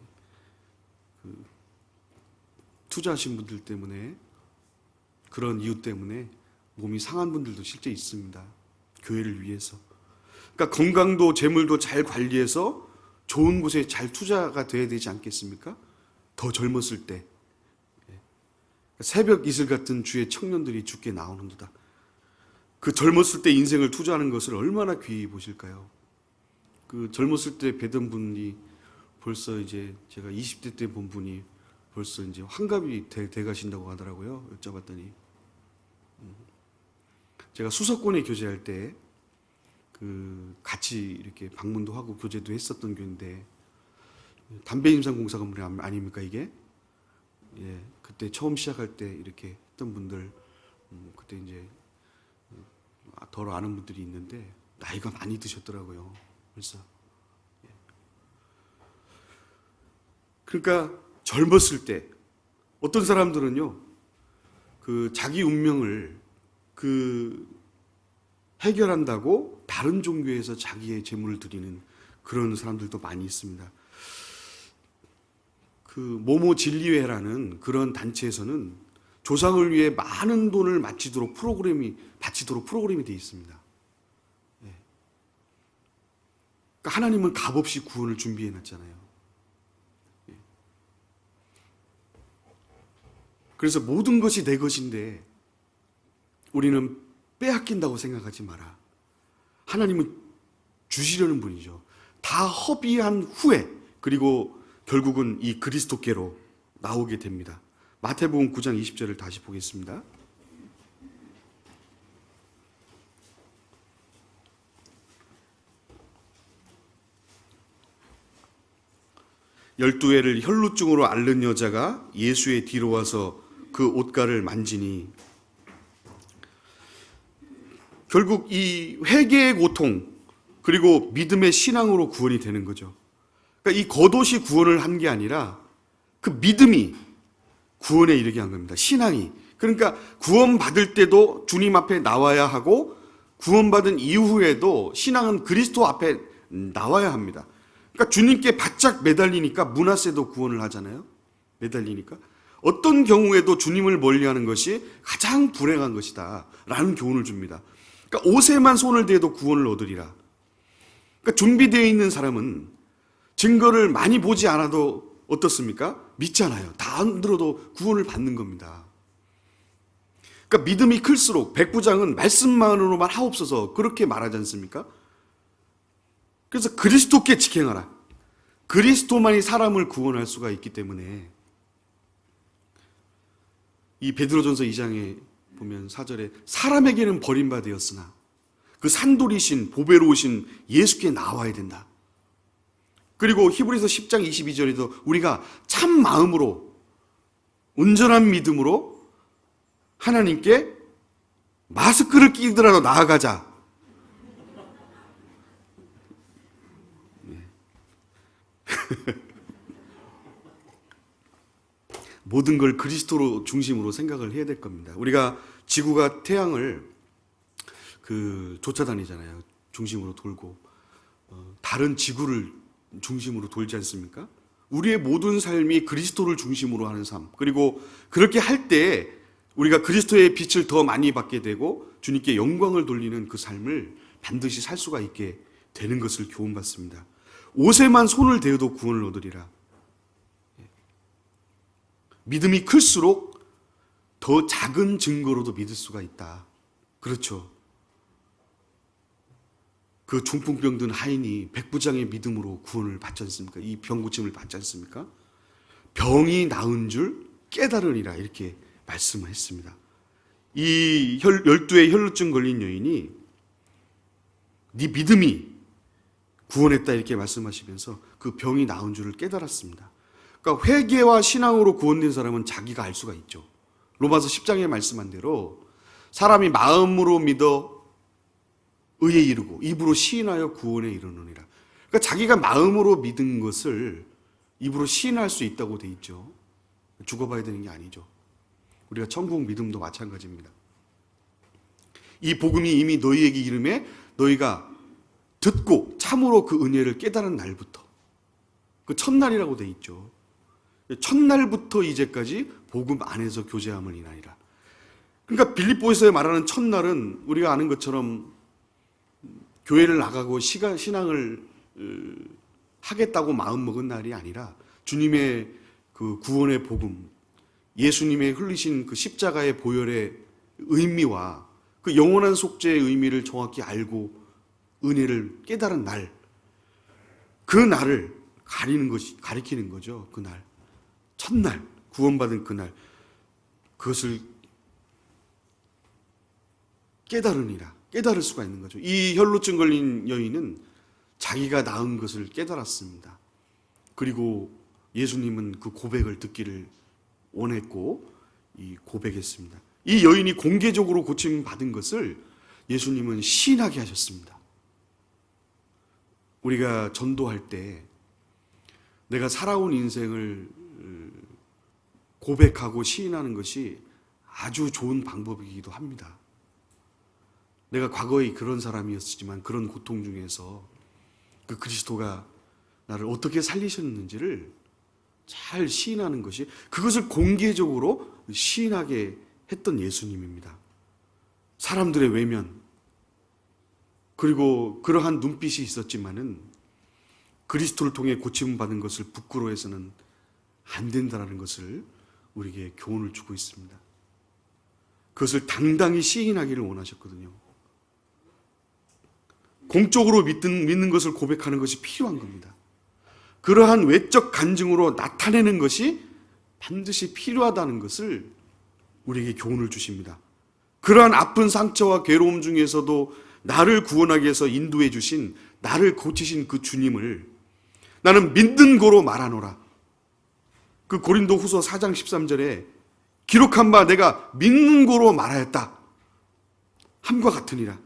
투자하신 분들 때문에, 그런 이유 때문에 몸이 상한 분들도 실제 있습니다. 교회를 위해서. 그러니까 건강도 재물도 잘 관리해서 좋은 곳에 잘 투자가 돼야 되지 않겠습니까? 더 젊었을 때. 새벽 이슬 같은 주의 청년들이 주께 나오는도다. 그 젊었을 때 인생을 투자하는 것을 얼마나 귀히 보실까요? 그 젊었을 때 뵈던 분이 벌써 이제 제가 20대 때 본 분이 벌써 이제 환갑이 돼 가신다고 하더라고요. 여쭤봤더니. 제가 수서권에 교제할 때 그 같이 이렇게 방문도 하고 교제도 했었던 교회인데, 담배 임상 공사 건물 아닙니까 이게? 예, 그때 처음 시작할 때 이렇게 했던 분들, 그때 이제 덜 아는 분들이 있는데 나이가 많이 드셨더라고요. 벌써. 예. 그러니까 젊었을 때 어떤 사람들은요, 그 자기 운명을 해결한다고 다른 종교에서 자기의 재물을 드리는 그런 사람들도 많이 있습니다. 그 모모 진리회라는 그런 단체에서는 조상을 위해 많은 돈을 바치도록 프로그램이 되어 있습니다. 예. 그러니까 하나님은 값없이 구원을 준비해 놨잖아요. 예. 그래서 모든 것이 내 것인데 우리는 빼앗긴다고 생각하지 마라. 하나님은 주시려는 분이죠. 다 허비한 후에, 그리고 결국은 이 그리스도께로 나오게 됩니다. 마태복음 9장 20절을 다시 보겠습니다. 열두 해를 혈루증으로 앓는 여자가 예수의 뒤로 와서 그 옷가를 만지니, 결국 이 회개의 고통 그리고 믿음의 신앙으로 구원이 되는 거죠. 그러니까 이 겉옷이 구원을 한 게 아니라 그 믿음이 구원에 이르게 한 겁니다. 신앙이. 그러니까 구원받을 때도 주님 앞에 나와야 하고, 구원받은 이후에도 신앙은 그리스도 앞에 나와야 합니다. 그러니까 주님께 바짝 매달리니까 문하세도 구원을 하잖아요. 매달리니까 어떤 경우에도 주님을 멀리하는 것이 가장 불행한 것이다 라는 교훈을 줍니다. 그러니까 옷에만 손을 대도 구원을 얻으리라. 그러니까 준비되어 있는 사람은 증거를 많이 보지 않아도 어떻습니까? 믿잖아요. 다 안 들어도 구원을 받는 겁니다. 그러니까 믿음이 클수록 백부장은 말씀만으로만 하옵소서 그렇게 말하지 않습니까? 그래서 그리스도께 직행하라. 그리스도만이 사람을 구원할 수가 있기 때문에 이 베드로전서 2장에 보면 4절에 사람에게는 버림받았으나 그 산돌이신 보배로우신 예수께 나와야 된다. 그리고 히브리서 10장 22절에도 우리가 참 마음으로 온전한 믿음으로 하나님께 마스크를 끼더라도 나아가자. 모든 걸 그리스도로 중심으로 생각을 해야 될 겁니다. 우리가 지구가 태양을 쫓아다니잖아요. 중심으로 돌고 다른 지구를 중심으로 돌지 않습니까? 우리의 모든 삶이 그리스도를 중심으로 하는 삶. 그리고 그렇게 할 때 우리가 그리스도의 빛을 더 많이 받게 되고 주님께 영광을 돌리는 그 삶을 반드시 살 수가 있게 되는 것을 교훈받습니다. 옷에만 손을 대어도 구원을 얻으리라. 믿음이 클수록 더 작은 증거로도 믿을 수가 있다. 그렇죠. 그 중풍병 든 하인이 백부장의 믿음으로 구원을 받지 않습니까? 이 병 고침을 받지 않습니까? 병이 나은 줄 깨달으리라 이렇게 말씀을 했습니다. 이 12의 혈루증 걸린 여인이 네 믿음이 구원했다 이렇게 말씀하시면서 그 병이 나은 줄을 깨달았습니다. 그러니까 회개와 신앙으로 구원된 사람은 자기가 알 수가 있죠. 로마서 10장에 말씀한 대로 사람이 마음으로 믿어 의에 이르고 입으로 시인하여 구원에 이르느니라. 그러니까 자기가 마음으로 믿은 것을 입으로 시인할 수 있다고 돼 있죠. 죽어봐야 되는 게 아니죠. 우리가 천국 믿음도 마찬가지입니다. 이 복음이 이미 너희에게 이름에 너희가 듣고 참으로 그 은혜를 깨달은 날부터 그 첫날이라고 돼 있죠. 첫날부터 이제까지 복음 안에서 교제함을 인하리라. 그러니까 빌립보에서 말하는 첫날은 우리가 아는 것처럼 교회를 나가고 신앙을 하겠다고 마음먹은 날이 아니라 주님의 그 구원의 복음, 예수님의 흘리신 그 십자가의 보혈의 의미와 그 영원한 속죄의 의미를 정확히 알고 은혜를 깨달은 날, 그 날을 가리키는 거죠. 그 날, 첫날, 구원받은 그날, 그것을 깨달을 수가 있는 거죠. 이 혈루증 걸린 여인은 자기가 낳은 것을 깨달았습니다. 그리고 예수님은 그 고백을 듣기를 원했고 고백했습니다. 이 여인이 공개적으로 고침 받은 것을 예수님은 시인하게 하셨습니다. 우리가 전도할 때 내가 살아온 인생을 고백하고 시인하는 것이 아주 좋은 방법이기도 합니다. 내가 과거에 그런 사람이었지만 그런 고통 중에서 그 그리스도가 나를 어떻게 살리셨는지를 잘 시인하는 것이, 그것을 공개적으로 시인하게 했던 예수님입니다. 사람들의 외면, 그리고 그러한 눈빛이 있었지만은 그리스도를 통해 고침을 받은 것을 부끄러워해서는 안 된다는 것을 우리에게 교훈을 주고 있습니다. 그것을 당당히 시인하기를 원하셨거든요. 공적으로 믿는 것을 고백하는 것이 필요한 겁니다. 그러한 외적 간증으로 나타내는 것이 반드시 필요하다는 것을 우리에게 교훈을 주십니다. 그러한 아픈 상처와 괴로움 중에서도 나를 구원하기 위해서 인도해 주신, 나를 고치신 그 주님을 나는 믿는 고로 말하노라. 그 고린도 후서 4장 13절에 기록한 바 내가 믿는 고로 말하였다 함과 같으니라.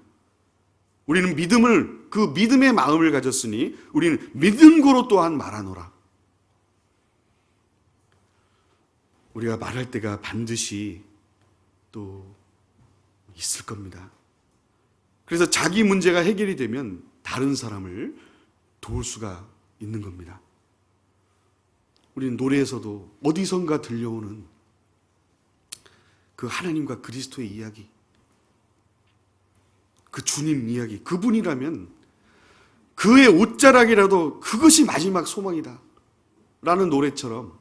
우리는 그 믿음의 마음을 가졌으니 우리는 믿는 고로 또한 말하노라. 우리가 말할 때가 반드시 또 있을 겁니다. 그래서 자기 문제가 해결이 되면 다른 사람을 도울 수가 있는 겁니다. 우리는 노래에서도 어디선가 들려오는 그 하나님과 그리스도의 이야기, 그 주님 이야기, 그분이라면 그의 옷자락이라도 그것이 마지막 소망이다 라는 노래처럼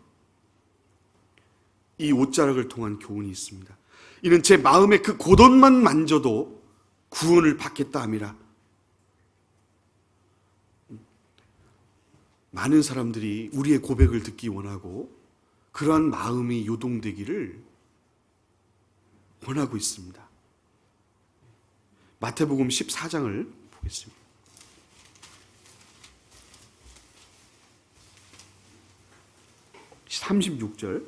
이 옷자락을 통한 교훈이 있습니다. 이는 제 마음의 그 겉옷만 만져도 구원을 받겠다 함이라. 많은 사람들이 우리의 고백을 듣기 원하고 그러한 마음이 요동되기를 원하고 있습니다. 마태복음 14장을 보겠습니다. 36절.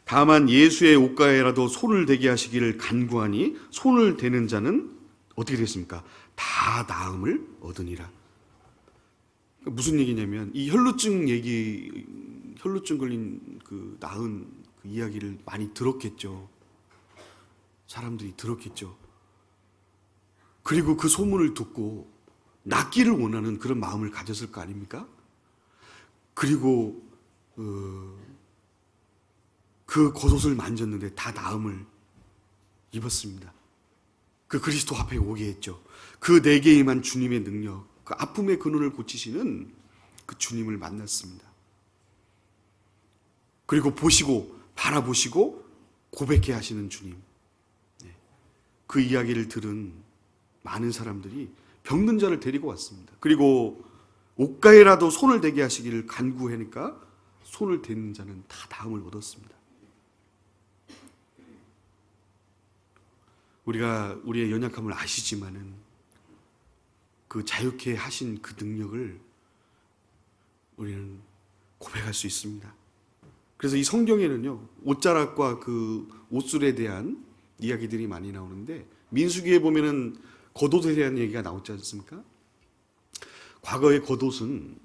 다만 예수의 옷가에라도 손을 대게 하시기를 간구하니 손을 대는 자는 어떻게 됐습니까? 다 나음을 얻으니라. 무슨 얘기냐면 이 혈루증 걸린 그 나은 그 이야기를 많이 들었겠죠. 사람들이 들었겠죠. 그리고 그 소문을 듣고 낫기를 원하는 그런 마음을 가졌을 거 아닙니까? 그리고 그 겉옷을 만졌는데 다 나음을 입었습니다. 그 그리스도 앞에 오게 했죠. 그 내게 임한 주님의 능력, 그 아픔의 근원을 고치시는 그 주님을 만났습니다. 그리고 보시고 바라보시고 고백해 하시는 주님. 그 이야기를 들은 많은 사람들이 병든 자를 데리고 왔습니다. 그리고 옷가에라도 손을 대게 하시기를 간구하니까 손을 대는 자는 다 나음을 얻었습니다. 우리가 우리의 연약함을 아시지만은 그 자유케 하신 그 능력을 우리는 고백할 수 있습니다. 그래서 이 성경에는요, 옷자락과 그 옷술에 대한 이야기들이 많이 나오는데, 민수기에 보면은 겉옷에 대한 얘기가 나오지 않습니까? 과거의 겉옷은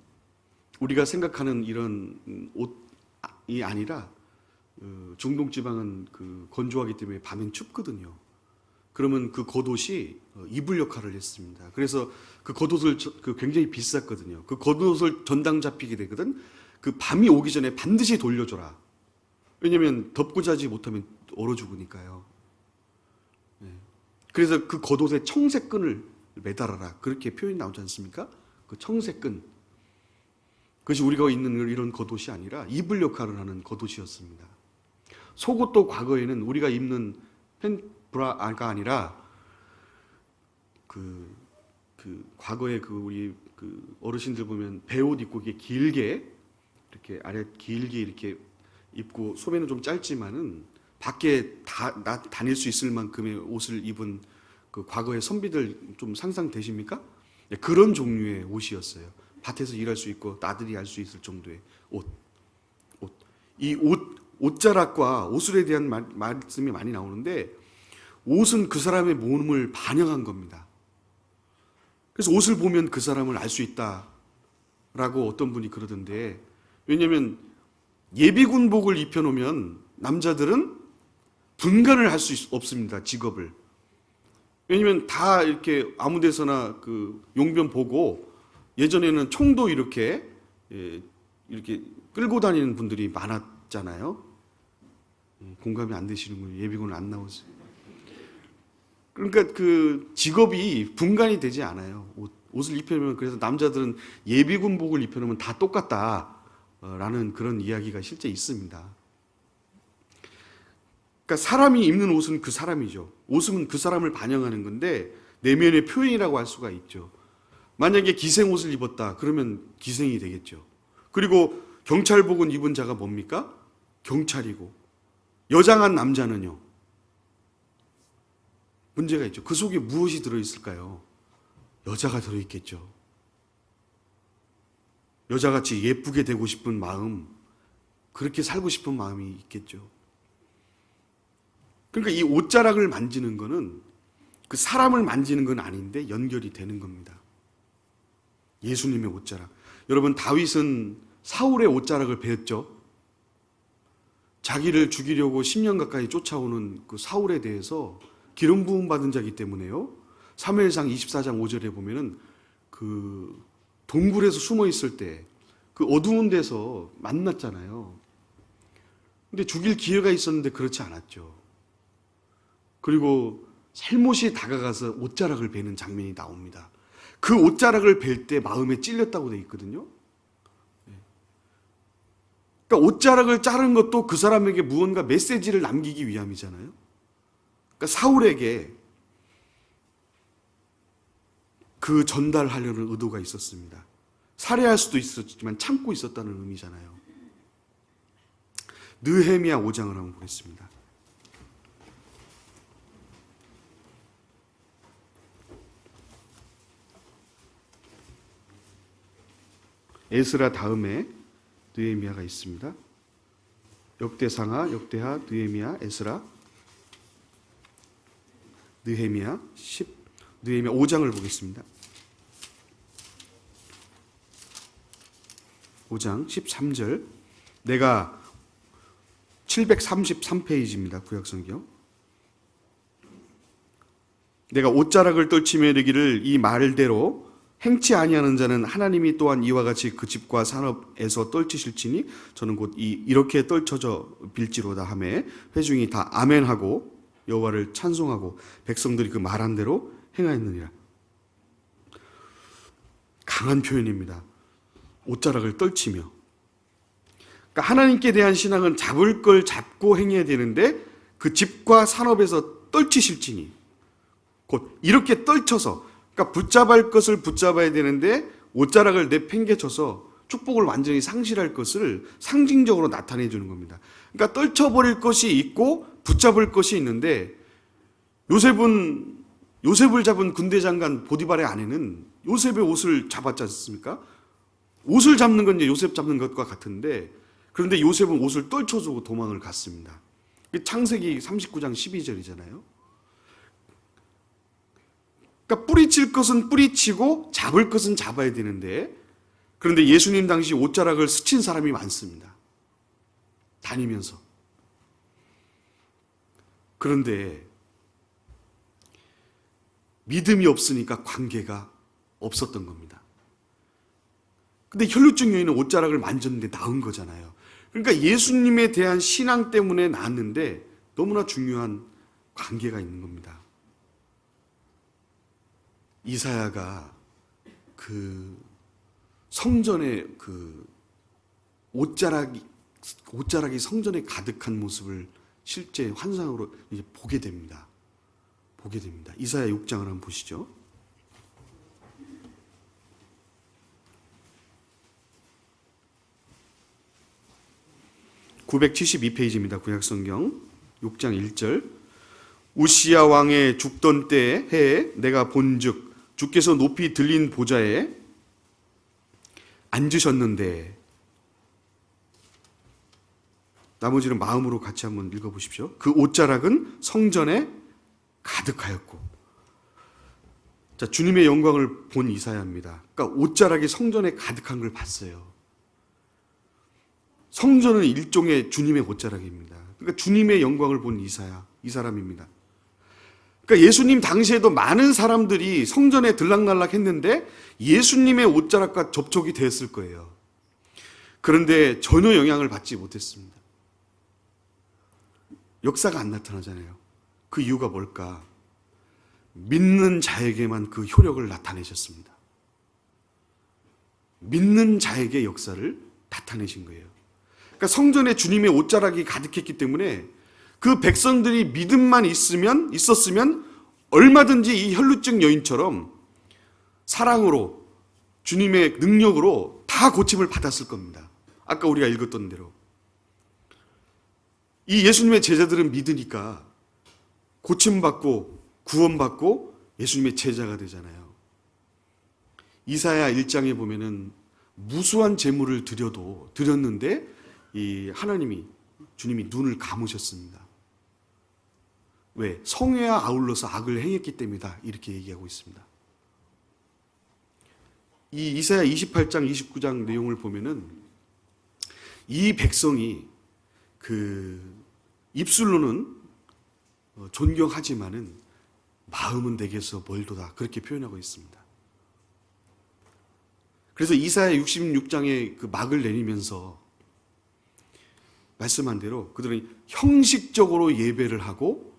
우리가 생각하는 이런 옷이 아니라 중동 지방은 그 건조하기 때문에 밤엔 춥거든요. 그러면 그 겉옷이 이불 역할을 했습니다. 그래서 그 겉옷을 굉장히 비쌌거든요. 그 겉옷을 전당 잡히게 되거든. 그 밤이 오기 전에 반드시 돌려줘라. 왜냐하면 덮고 자지 못하면 얼어 죽으니까요. 그래서 그 겉옷에 청색 끈을 매달아라. 그렇게 표현이 나오지 않습니까? 그 청색 끈. 그것이 우리가 입는 이런 겉옷이 아니라 이불 역할을 하는 겉옷이었습니다. 속옷도 과거에는 우리가 입는 브라가 아니라 과거에 우리 어르신들 보면 배옷 입고 이게 길게 이렇게 아래 길게 이렇게 입고 소매는 좀 짧지만은 밖에 다닐 수 있을 만큼의 옷을 입은 그 과거의 선비들 좀 상상되십니까? 네, 그런 종류의 옷이었어요. 밭에서 일할 수 있고 나들이 할 수 있을 정도의 옷. 이 옷자락과 옷술에 대한 말씀이 많이 나오는데, 옷은 그 사람의 몸을 반영한 겁니다. 그래서 옷을 보면 그 사람을 알 수 있다라고 어떤 분이 그러던데, 왜냐하면 예비군복을 입혀놓으면 남자들은 분간을 할 수 없습니다. 직업을. 왜냐하면 다 이렇게 아무 데서나 그 용변 보고, 예전에는 총도 이렇게 끌고 다니는 분들이 많았잖아요. 공감이 안 되시는군요. 예비군은 안 나오세요. 그러니까 그 직업이 분간이 되지 않아요. 옷을 입혀놓으면, 그래서 남자들은 예비군복을 입혀놓으면 다 똑같다라는 그런 이야기가 실제 있습니다. 그러니까 사람이 입는 옷은 그 사람이죠. 옷은 그 사람을 반영하는 건데 내면의 표현이라고 할 수가 있죠. 만약에 기생옷을 입었다 그러면 기생이 되겠죠. 그리고 경찰복은 입은 자가 뭡니까? 경찰이고, 여장한 남자는요, 문제가 있죠. 그 속에 무엇이 들어있을까요? 여자가 들어있겠죠. 여자같이 예쁘게 되고 싶은 마음, 그렇게 살고 싶은 마음이 있겠죠. 그러니까 이 옷자락을 만지는 거는 그 사람을 만지는 건 아닌데 연결이 되는 겁니다. 예수님의 옷자락. 여러분, 다윗은 사울의 옷자락을 베었죠. 자기를 죽이려고 10년 가까이 쫓아오는 그 사울에 대해서 기름 부음 받은 자이기 때문에요. 사무엘상 24장 5절에 보면은 그 동굴에서 숨어 있을 때 그 어두운 데서 만났잖아요. 근데 죽일 기회가 있었는데 그렇지 않았죠. 그리고 살못이 다가가서 옷자락을 베는 장면이 나옵니다. 그 옷자락을 벨 때 마음에 찔렸다고 돼 있거든요. 그러니까 옷자락을 자른 것도 그 사람에게 무언가 메시지를 남기기 위함이잖아요. 그러니까 사울에게 그 전달하려는 의도가 있었습니다. 살해할 수도 있었지만 참고 있었다는 의미잖아요. 느헤미야 5장을 한번 보겠습니다. 에스라 다음에 느헤미야가 있습니다. 역대상하, 역대하, 느헤미야, 에스라, 느헤미야 5장을 보겠습니다. 5장 13절. 내가 733페이지입니다. 구약성경. 내가 옷자락을 떨치며 이르기를 이 말대로 행치 아니하는 자는 하나님이 또한 이와 같이 그 집과 산업에서 떨치실지니 저는 곧 이렇게 떨쳐져 빌지로다 하매 회중이 다 아멘하고 여호와를 찬송하고 백성들이 그 말한 대로 행하였느니라. 강한 표현입니다. 옷자락을 떨치며. 그러니까 하나님께 대한 신앙은 잡을 걸 잡고 행해야 되는데 그 집과 산업에서 떨치실지니 곧 이렇게 떨쳐서, 그러니까 붙잡을 것을 붙잡아야 되는데 옷자락을 내팽개쳐서 축복을 완전히 상실할 것을 상징적으로 나타내 주는 겁니다. 그러니까 떨쳐버릴 것이 있고 붙잡을 것이 있는데 요셉을 잡은 군대 장관 보디발의 아내는 요셉의 옷을 잡았지 않습니까? 옷을 잡는 건 이제 요셉 잡는 것과 같은데, 그런데 요셉은 옷을 떨쳐주고 도망을 갔습니다. 창세기 39장 12절이잖아요. 그러니까 뿌리칠 것은 뿌리치고 잡을 것은 잡아야 되는데, 그런데 예수님 당시 옷자락을 스친 사람이 많습니다. 다니면서. 그런데 믿음이 없으니까 관계가 없었던 겁니다. 근데 혈루증 여인은 옷자락을 만졌는데 나은 거잖아요. 그러니까 예수님에 대한 신앙 때문에 나았는데 너무나 중요한 관계가 있는 겁니다. 이사야가 그 성전에 그 옷자락이 성전에 가득한 모습을 실제 환상으로 이제 보게 됩니다. 이사야 6장을 한번 보시죠. (972페이지입니다) 구약성경 6장 1절. 우시야 왕의 죽던 때에 해에 내가 본즉 주께서 높이 들린 보좌에 앉으셨는데, 나머지는 마음으로 같이 한번 읽어보십시오. 그 옷자락은 성전에 가득하였고. 자, 주님의 영광을 본 이사야입니다. 그러니까 옷자락이 성전에 가득한 걸 봤어요. 성전은 일종의 주님의 옷자락입니다. 그러니까 주님의 영광을 본 이사야, 이 사람입니다. 그러니까 예수님 당시에도 많은 사람들이 성전에 들락날락 했는데 예수님의 옷자락과 접촉이 되었을 거예요. 그런데 전혀 영향을 받지 못했습니다. 역사가 안 나타나잖아요. 그 이유가 뭘까? 믿는 자에게만 그 효력을 나타내셨습니다. 믿는 자에게 역사를 나타내신 거예요. 그러니까 성전에 주님의 옷자락이 가득했기 때문에 그 백성들이 믿음만 있었으면 얼마든지 이 혈루증 여인처럼 사랑으로 주님의 능력으로 다 고침을 받았을 겁니다. 아까 우리가 읽었던 대로. 이 예수님의 제자들은 믿으니까 고침받고 구원받고 예수님의 제자가 되잖아요. 이사야 1장에 보면은 무수한 제물을 드렸는데 이 주님이 눈을 감으셨습니다. 왜? 성회와 아울러서 악을 행했기 때문이다. 이렇게 얘기하고 있습니다. 이 이사야 28장, 29장 내용을 보면은 이 백성이 그 입술로는 존경하지만은 마음은 내게서 멀도다. 그렇게 표현하고 있습니다. 그래서 이사야 66장에 그 막을 내리면서 말씀한 대로 그들은 형식적으로 예배를 하고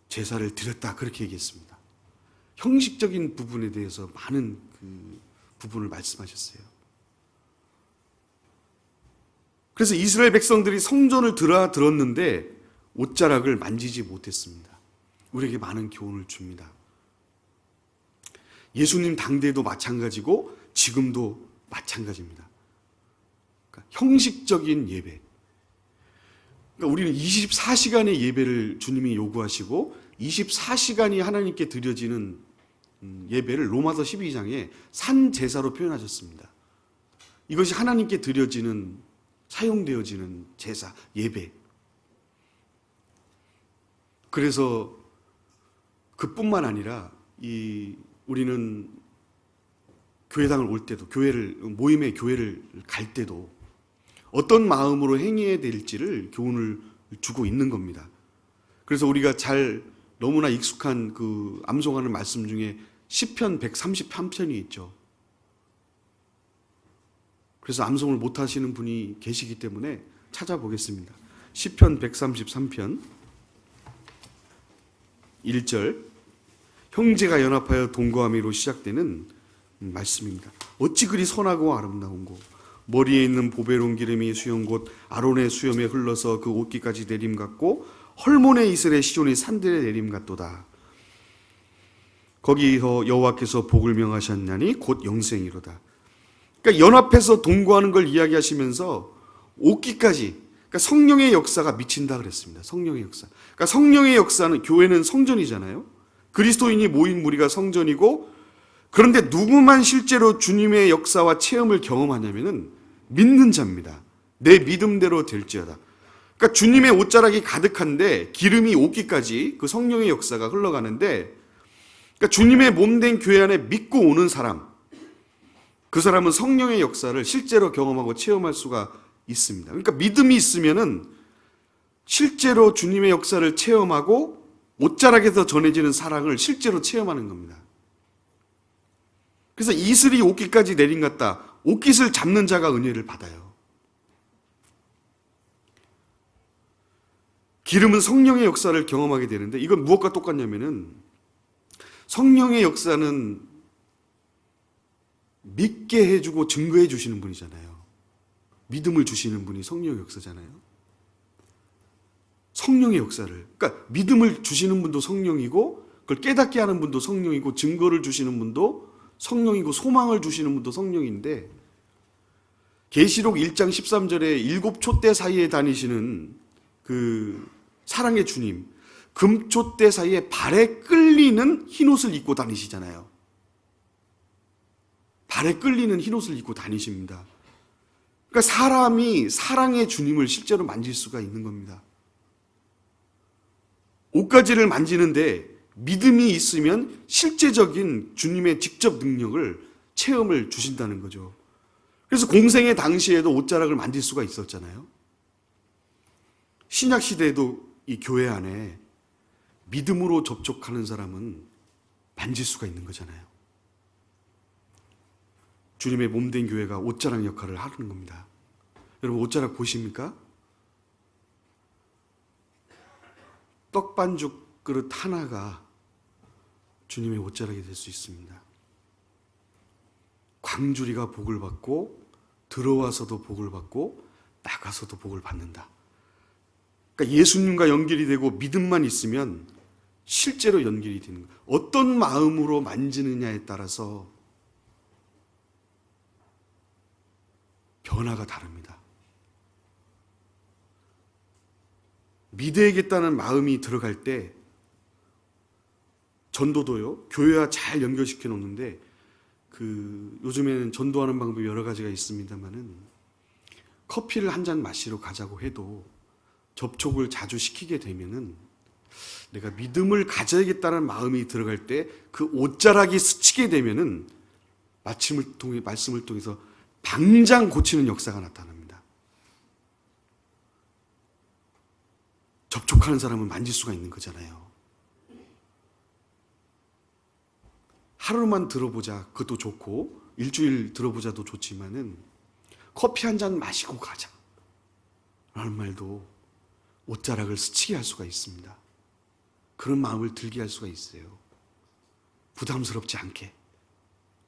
제사를 드렸다, 그렇게 얘기했습니다. 형식적인 부분에 대해서 많은 그 부분을 말씀하셨어요. 그래서 이스라엘 백성들이 성전을 들었는데 옷자락을 만지지 못했습니다. 우리에게 많은 교훈을 줍니다. 예수님 당대도 마찬가지고 지금도 마찬가지입니다. 그러니까 형식적인 예배. 그러니까 우리는 24시간의 예배를 주님이 요구하시고 24시간이 하나님께 드려지는 예배를 로마서 12장에 산 제사로 표현하셨습니다. 이것이 하나님께 드려지는, 사용되어지는 제사, 예배. 그래서 그뿐만 아니라 우리는 교회당을 올 때도, 모임의 교회를 갈 때도 어떤 마음으로 행해야 될지를 교훈을 주고 있는 겁니다. 그래서 우리가 너무나 익숙한 그 암송하는 말씀 중에 시편 133편이 있죠. 그래서 암송을 못 하시는 분이 계시기 때문에 찾아보겠습니다. 시편 133편 1절, 형제가 연합하여 동거함이로 시작되는 말씀입니다. 어찌 그리 선하고 아름다운고, 머리에 있는 보배로운 기름이 수염 곧 아론의 수염에 흘러서 그 옷깃까지 내림 같고 헐몬의 이슬의 시온의 산들의 내림 같도다. 거기서 여호와께서 복을 명하셨나니 곧 영생이로다. 그러니까 연합해서 동거하는 걸 이야기하시면서 옷깃까지, 그러니까 성령의 역사가 미친다 그랬습니다. 성령의 역사. 그러니까 성령의 역사는, 교회는 성전이잖아요. 그리스도인이 모인 무리가 성전이고, 그런데 누구만 실제로 주님의 역사와 체험을 경험하냐면은 믿는 자입니다. 내 믿음대로 될지어다. 그러니까 주님의 옷자락이 가득한데 기름이 옷깃까지 그 성령의 역사가 흘러가는데, 그러니까 주님의 몸된 교회 안에 믿고 오는 사람, 그 사람은 성령의 역사를 실제로 경험하고 체험할 수가 있습니다. 그러니까 믿음이 있으면은 실제로 주님의 역사를 체험하고 옷자락에서 전해지는 사랑을 실제로 체험하는 겁니다. 그래서 이슬이 옷깃까지 내린 같다. 옷깃을 잡는 자가 은혜를 받아요. 기름은 성령의 역사를 경험하게 되는데, 이건 무엇과 똑같냐면은 성령의 역사는 믿게 해주고 증거해 주시는 분이잖아요. 믿음을 주시는 분이 성령의 역사잖아요. 성령의 역사를, 그러니까 믿음을 주시는 분도 성령이고, 그걸 깨닫게 하는 분도 성령이고, 증거를 주시는 분도 성령이고, 소망을 주시는 분도 성령인데, 계시록 1장 13절에 7촛대 사이에 다니시는 그 사랑의 주님, 금촛대 사이에 발에 끌리는 흰옷을 입고 다니시잖아요. 발에 끌리는 흰옷을 입고 다니십니다. 그러니까 사람이 사랑의 주님을 실제로 만질 수가 있는 겁니다. 옷가지를 만지는데 믿음이 있으면 실제적인 주님의 직접 능력을, 체험을 주신다는 거죠. 그래서 공생의 당시에도 옷자락을 만질 수가 있었잖아요. 신약 시대에도 이 교회 안에 믿음으로 접촉하는 사람은 만질 수가 있는 거잖아요. 주님의 몸된 교회가 옷자락 역할을 하는 겁니다. 여러분, 옷자락 보십니까? 떡반죽 그릇 하나가 주님의 옷자락이 될 수 있습니다. 광주리가 복을 받고, 들어와서도 복을 받고, 나가서도 복을 받는다. 그러니까 예수님과 연결이 되고 믿음만 있으면 실제로 연결이 되는 거예요. 어떤 마음으로 만지느냐에 따라서 변화가 다릅니다. 믿어야겠다는 마음이 들어갈 때, 전도도요, 교회와 잘 연결시켜 놓는데, 요즘에는 전도하는 방법이 여러 가지가 있습니다만은, 커피를 한 잔 마시러 가자고 해도 접촉을 자주 시키게 되면은, 내가 믿음을 가져야겠다는 마음이 들어갈 때 그 옷자락이 스치게 되면은 말씀을 통해서 당장 고치는 역사가 나타납니다. 접촉하는 사람은 만질 수가 있는 거잖아요. 하루만 들어보자, 그것도 좋고, 일주일 들어보자도 좋지만은 커피 한 잔 마시고 가자 라는 말도 옷자락을 스치게 할 수가 있습니다. 그런 마음을 들게 할 수가 있어요. 부담스럽지 않게.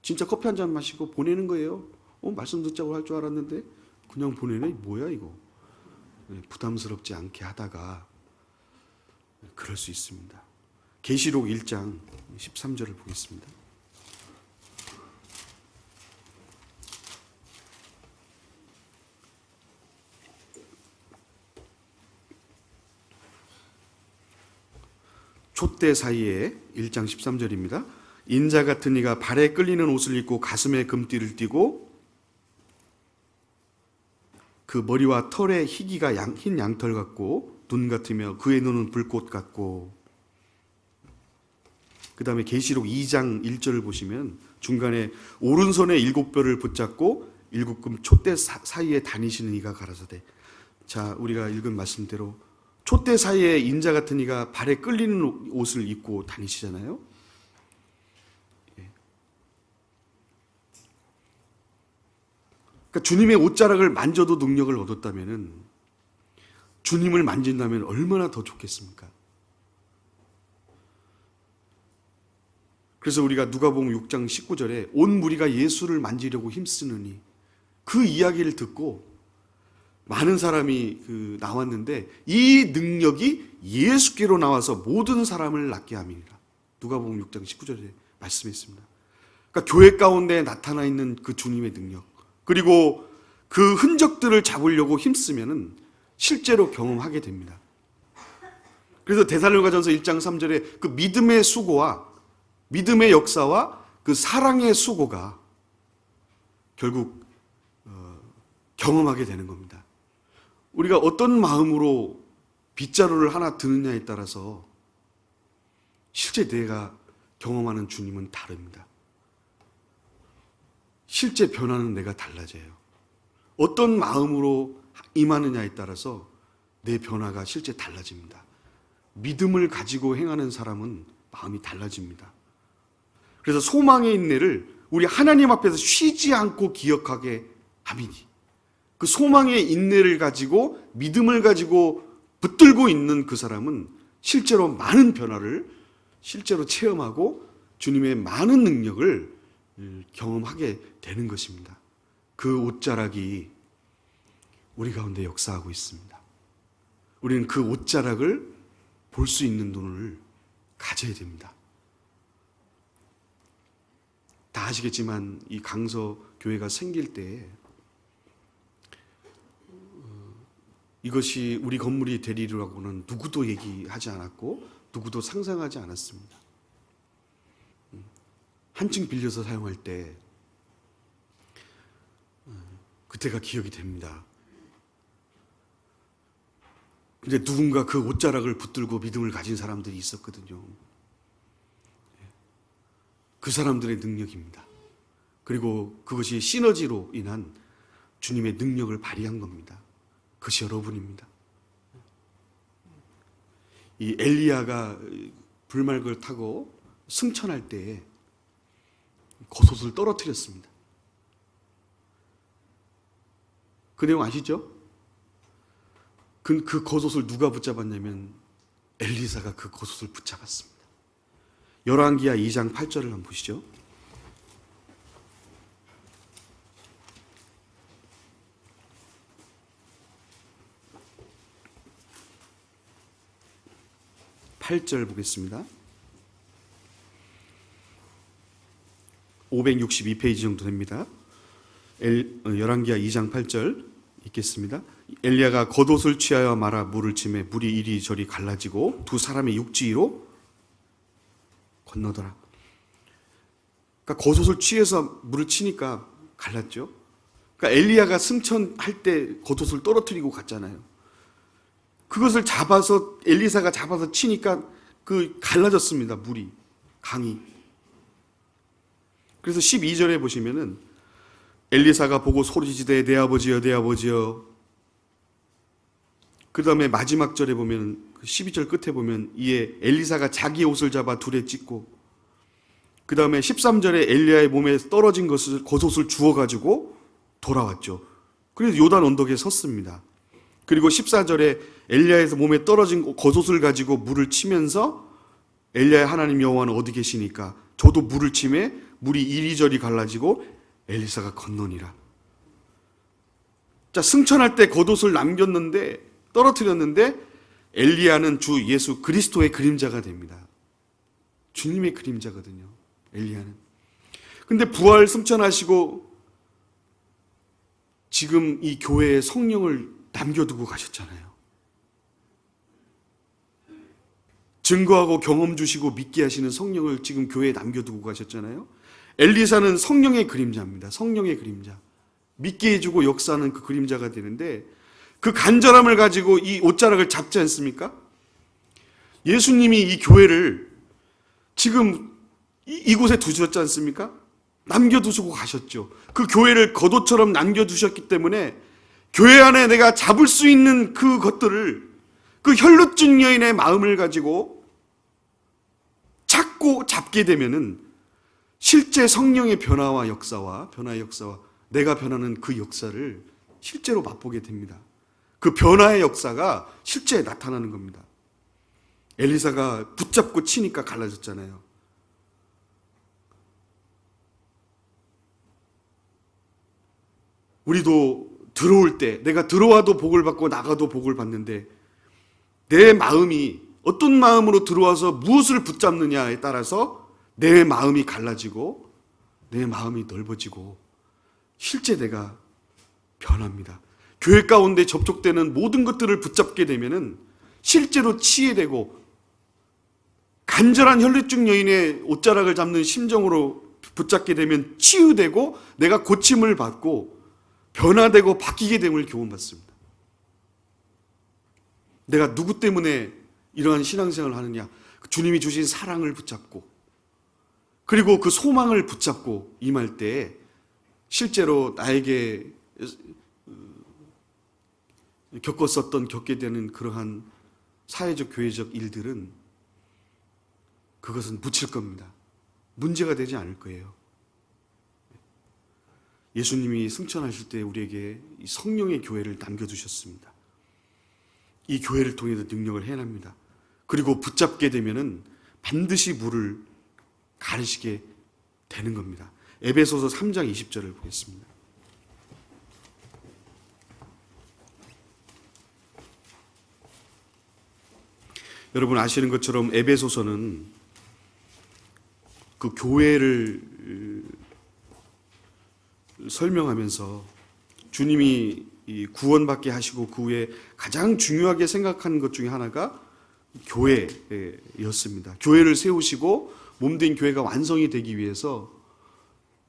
진짜 커피 한 잔 마시고 보내는 거예요. 말씀 듣자고 할 줄 알았는데 그냥 보내네? 뭐야 이거. 부담스럽지 않게 하다가 그럴 수 있습니다. 계시록 1장 13절을 보겠습니다. 촛대 사이에 1장 13절입니다. 인자 같은 이가 발에 끌리는 옷을 입고 가슴에 금띠를 띠고 그 머리와 털에 희기가 흰 양털 같고 눈 같으며 그의 눈은 불꽃 같고. 그 다음에 계시록 2장 1절을 보시면 중간에 오른손에 7뼈를 붙잡고 7금 촛대 사이에 다니시는 이가 가라사대. 자, 우리가 읽은 말씀대로 촛대 사이에 인자 같은 이가 발에 끌리는 옷을 입고 다니시잖아요. 그러니까 주님의 옷자락을 만져도 능력을 얻었다면은 주님을 만진다면 얼마나 더 좋겠습니까? 그래서 우리가 누가복음 6장 19절에 온 무리가 예수를 만지려고 힘쓰느니 그 이야기를 듣고 많은 사람이 나왔는데 이 능력이 예수께로 나와서 모든 사람을 낫게 함이니라. 누가복음 6장 19절에 말씀했습니다. 그러니까 교회 가운데 나타나 있는 그 주님의 능력, 그리고 그 흔적들을 잡으려고 힘쓰면은 실제로 경험하게 됩니다. 그래서 데살로니가전서 1장 3절에 그 믿음의 수고와 믿음의 역사와 그 사랑의 수고가 결국 경험하게 되는 겁니다. 우리가 어떤 마음으로 빗자루를 하나 드느냐에 따라서 실제 내가 경험하는 주님은 다릅니다. 실제 변화는 내가 달라져요. 어떤 마음으로 임하느냐에 따라서 내 변화가 실제 달라집니다. 믿음을 가지고 행하는 사람은 마음이 달라집니다. 그래서 소망의 인내를 우리 하나님 앞에서 쉬지 않고 기억하게 함이니, 그 소망의 인내를 가지고 믿음을 가지고 붙들고 있는 그 사람은 실제로 많은 변화를 실제로 체험하고 주님의 많은 능력을 경험하게 되는 것입니다. 그 옷자락이 우리 가운데 역사하고 있습니다. 우리는 그 옷자락을 볼 수 있는 눈을 가져야 됩니다. 다 아시겠지만 이 강서 교회가 생길 때 이것이 우리 건물이 되리라고는 누구도 얘기하지 않았고 누구도 상상하지 않았습니다. 한 층 빌려서 사용할 때 그때가 기억이 됩니다. 근데 누군가 그 옷자락을 붙들고 믿음을 가진 사람들이 있었거든요. 그 사람들의 능력입니다. 그리고 그것이 시너지로 인한 주님의 능력을 발휘한 겁니다. 그것이 여러분입니다. 이 엘리야가 불말을 타고 승천할 때에 겉옷을 떨어뜨렸습니다. 그 내용 아시죠? 그 겉옷을 누가 붙잡았냐면 엘리사가 그 겉옷을 붙잡았습니다. 열왕기하 2장 8절을 한번 보시죠. (8절) 보겠습니다. 562페이지 정도 됩니다. 열왕기하 2장 8절 읽겠습니다. 엘리야가 겉옷을 취하여 말아 물을 치매 물이 이리저리 갈라지고 두 사람의 육지로 건너더라. 그러니까 겉옷을 취해서 물을 치니까 갈랐죠. 그러니까 엘리야가 승천할 때 겉옷을 떨어뜨리고 갔잖아요. 그것을 잡아서 엘리사가 잡아서 치니까 그 갈라졌습니다. 물이, 강이. 그래서 12절에 보시면은 엘리사가 보고 소리지되 내 아버지여 내 아버지여. 그 다음에 마지막 절에 보면 12절 끝에 보면 이에 엘리사가 자기 옷을 잡아 둘에 찢고 그 다음에 13절에 엘리야의 몸에 떨어진 겉옷을 주워가지고 돌아왔죠. 그래서 요단 언덕에 섰습니다. 그리고 14절에 엘리야의 몸에 떨어진 겉옷을 가지고 물을 치면서 엘리야의 하나님 여호와는 어디 계시니까 저도 물을 치매 물이 이리저리 갈라지고 엘리사가 건너니라. 자, 승천할 때 겉옷을 남겼는데 떨어뜨렸는데 엘리야는 주 예수 그리스도의 그림자가 됩니다. 주님의 그림자거든요, 엘리야는. 근데 부활 승천하시고 지금 이 교회에 성령을 남겨두고 가셨잖아요. 증거하고 경험 주시고 믿게 하시는 성령을 지금 교회에 남겨두고 가셨잖아요. 엘리사는 성령의 그림자입니다. 성령의 그림자. 믿게 해주고 역사하는 그 그림자가 되는데 그 간절함을 가지고 이 옷자락을 잡지 않습니까? 예수님이 이 교회를 지금 이곳에 두셨지 않습니까? 남겨두시고 가셨죠. 그 교회를 겉옷처럼 남겨두셨기 때문에 교회 안에 내가 잡을 수 있는 그 것들을 그 혈루증 여인의 마음을 가지고 찾고 잡게 되면은 실제 성령의 변화의 역사와 내가 변하는 그 역사를 실제로 맛보게 됩니다. 그 변화의 역사가 실제 나타나는 겁니다. 엘리사가 붙잡고 치니까 갈라졌잖아요. 우리도 들어올 때 내가 들어와도 복을 받고 나가도 복을 받는데 내 마음이 어떤 마음으로 들어와서 무엇을 붙잡느냐에 따라서 내 마음이 갈라지고 내 마음이 넓어지고 실제 내가 변합니다. 교회 가운데 접촉되는 모든 것들을 붙잡게 되면은 실제로 치유되고 간절한 혈루증 여인의 옷자락을 잡는 심정으로 붙잡게 되면 치유되고 내가 고침을 받고 변화되고 바뀌게 됨을 교훈받습니다. 내가 누구 때문에 이러한 신앙생활을 하느냐? 주님이 주신 사랑을 붙잡고 그리고 그 소망을 붙잡고 임할 때 실제로 나에게 겪게 되는 그러한 사회적 교회적 일들은 그것은 묻힐 겁니다. 문제가 되지 않을 거예요. 예수님이 승천하실 때 우리에게 이 성령의 교회를 남겨두셨습니다. 이 교회를 통해서 능력을 해냅니다. 그리고 붙잡게 되면은 반드시 물을 가르시게 되는 겁니다. 에베소서 3장 20절을 보겠습니다. 여러분 아시는 것처럼 에베소서는 그 교회를 설명하면서 주님이 구원받게 하시고 그 후에 가장 중요하게 생각하는 것 중에 하나가 교회였습니다. 교회를 세우시고 몸된 교회가 완성이 되기 위해서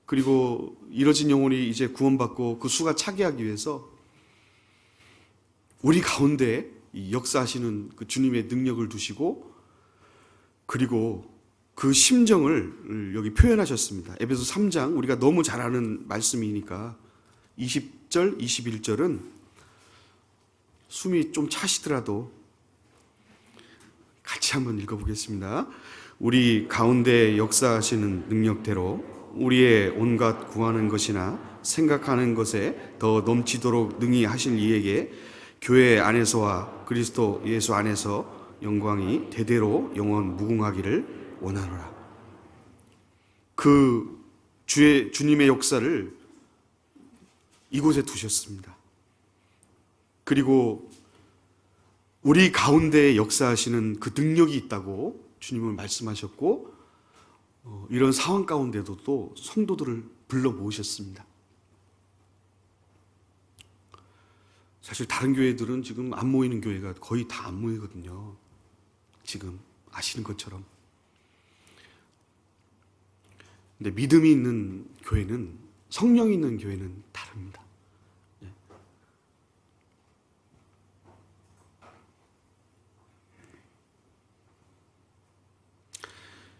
그리고 이뤄진 영혼이 이제 구원받고 그 수가 차게 하기 위해서 우리 가운데 역사하시는 그 주님의 능력을 두시고 그리고 그 심정을 여기 표현하셨습니다. 에베소 3장 우리가 너무 잘 아는 말씀이니까 20절, 21절은 숨이 좀 차시더라도 같이 한번 읽어보겠습니다. 우리 가운데 역사하시는 능력대로 우리의 온갖 구하는 것이나 생각하는 것에 더 넘치도록 능히 하실 이에게 교회 안에서와 그리스도 예수 안에서 영광이 대대로 영원 무궁하기를 원하노라. 그 주님의 역사를 이곳에 두셨습니다. 그리고 우리 가운데 역사하시는 그 능력이 있다고 주님은 말씀하셨고 이런 상황 가운데도 또 성도들을 불러 모으셨습니다. 사실 다른 교회들은 지금 안 모이는 교회가 거의 다 안 모이거든요. 지금 아시는 것처럼. 근데 믿음이 있는 교회는 성령이 있는 교회는 다릅니다.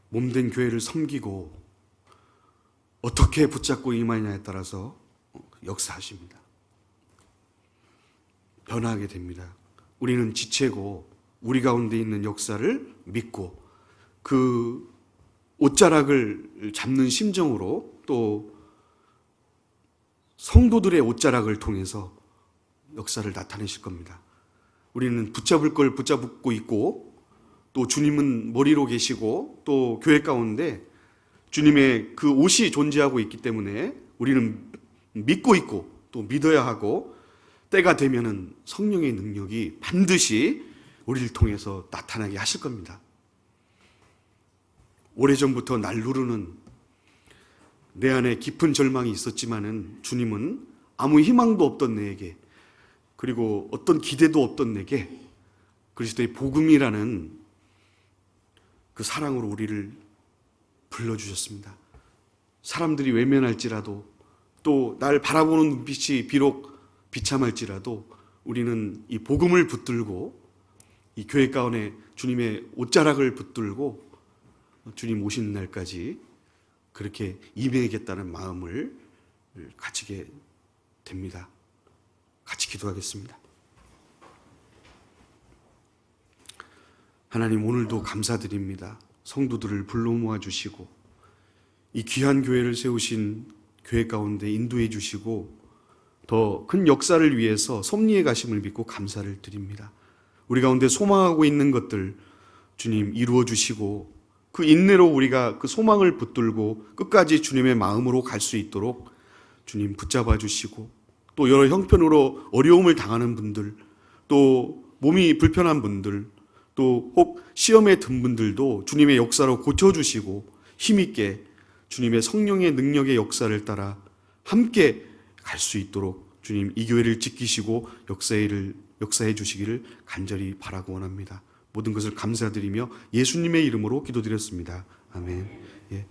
몸된 교회를 섬기고 어떻게 붙잡고 임하느냐에 따라서 역사하십니다. 변화하게 됩니다. 우리는 지체고 우리 가운데 있는 역사를 믿고 그 옷자락을 잡는 심정으로 또 성도들의 옷자락을 통해서 역사를 나타내실 겁니다. 우리는 붙잡을 걸 붙잡고 있고 또 주님은 머리로 계시고 또 교회 가운데 주님의 그 옷이 존재하고 있기 때문에 우리는 믿고 있고 또 믿어야 하고 때가 되면은 성령의 능력이 반드시 우리를 통해서 나타나게 하실 겁니다. 오래전부터 날 누르는 내 안에 깊은 절망이 있었지만은 주님은 아무 희망도 없던 내게 그리고 어떤 기대도 없던 내게 그리스도의 복음이라는 그 사랑으로 우리를 불러주셨습니다. 사람들이 외면할지라도 또 날 바라보는 눈빛이 비록 비참할지라도 우리는 이 복음을 붙들고 이 교회 가운데 주님의 옷자락을 붙들고 주님 오시는 날까지 그렇게 임해야겠다는 마음을 가지게 됩니다. 같이 기도하겠습니다. 하나님, 오늘도 감사드립니다. 성도들을 불러 모아주시고 이 귀한 교회를 세우신 교회 가운데 인도해 주시고 더 큰 역사를 위해서 섭리해 가심을 믿고 감사를 드립니다. 우리 가운데 소망하고 있는 것들 주님 이루어 주시고 그 인내로 우리가 그 소망을 붙들고 끝까지 주님의 마음으로 갈 수 있도록 주님 붙잡아 주시고 또 여러 형편으로 어려움을 당하는 분들 또 몸이 불편한 분들 또 혹 시험에 든 분들도 주님의 역사로 고쳐주시고 힘있게 주님의 성령의 능력의 역사를 따라 함께 갈 수 있도록 주님 이 교회를 지키시고 역사해 주시기를 간절히 바라고 원합니다. 모든 것을 감사드리며 예수님의 이름으로 기도드렸습니다. 아멘. 예.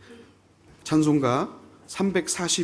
찬송가 340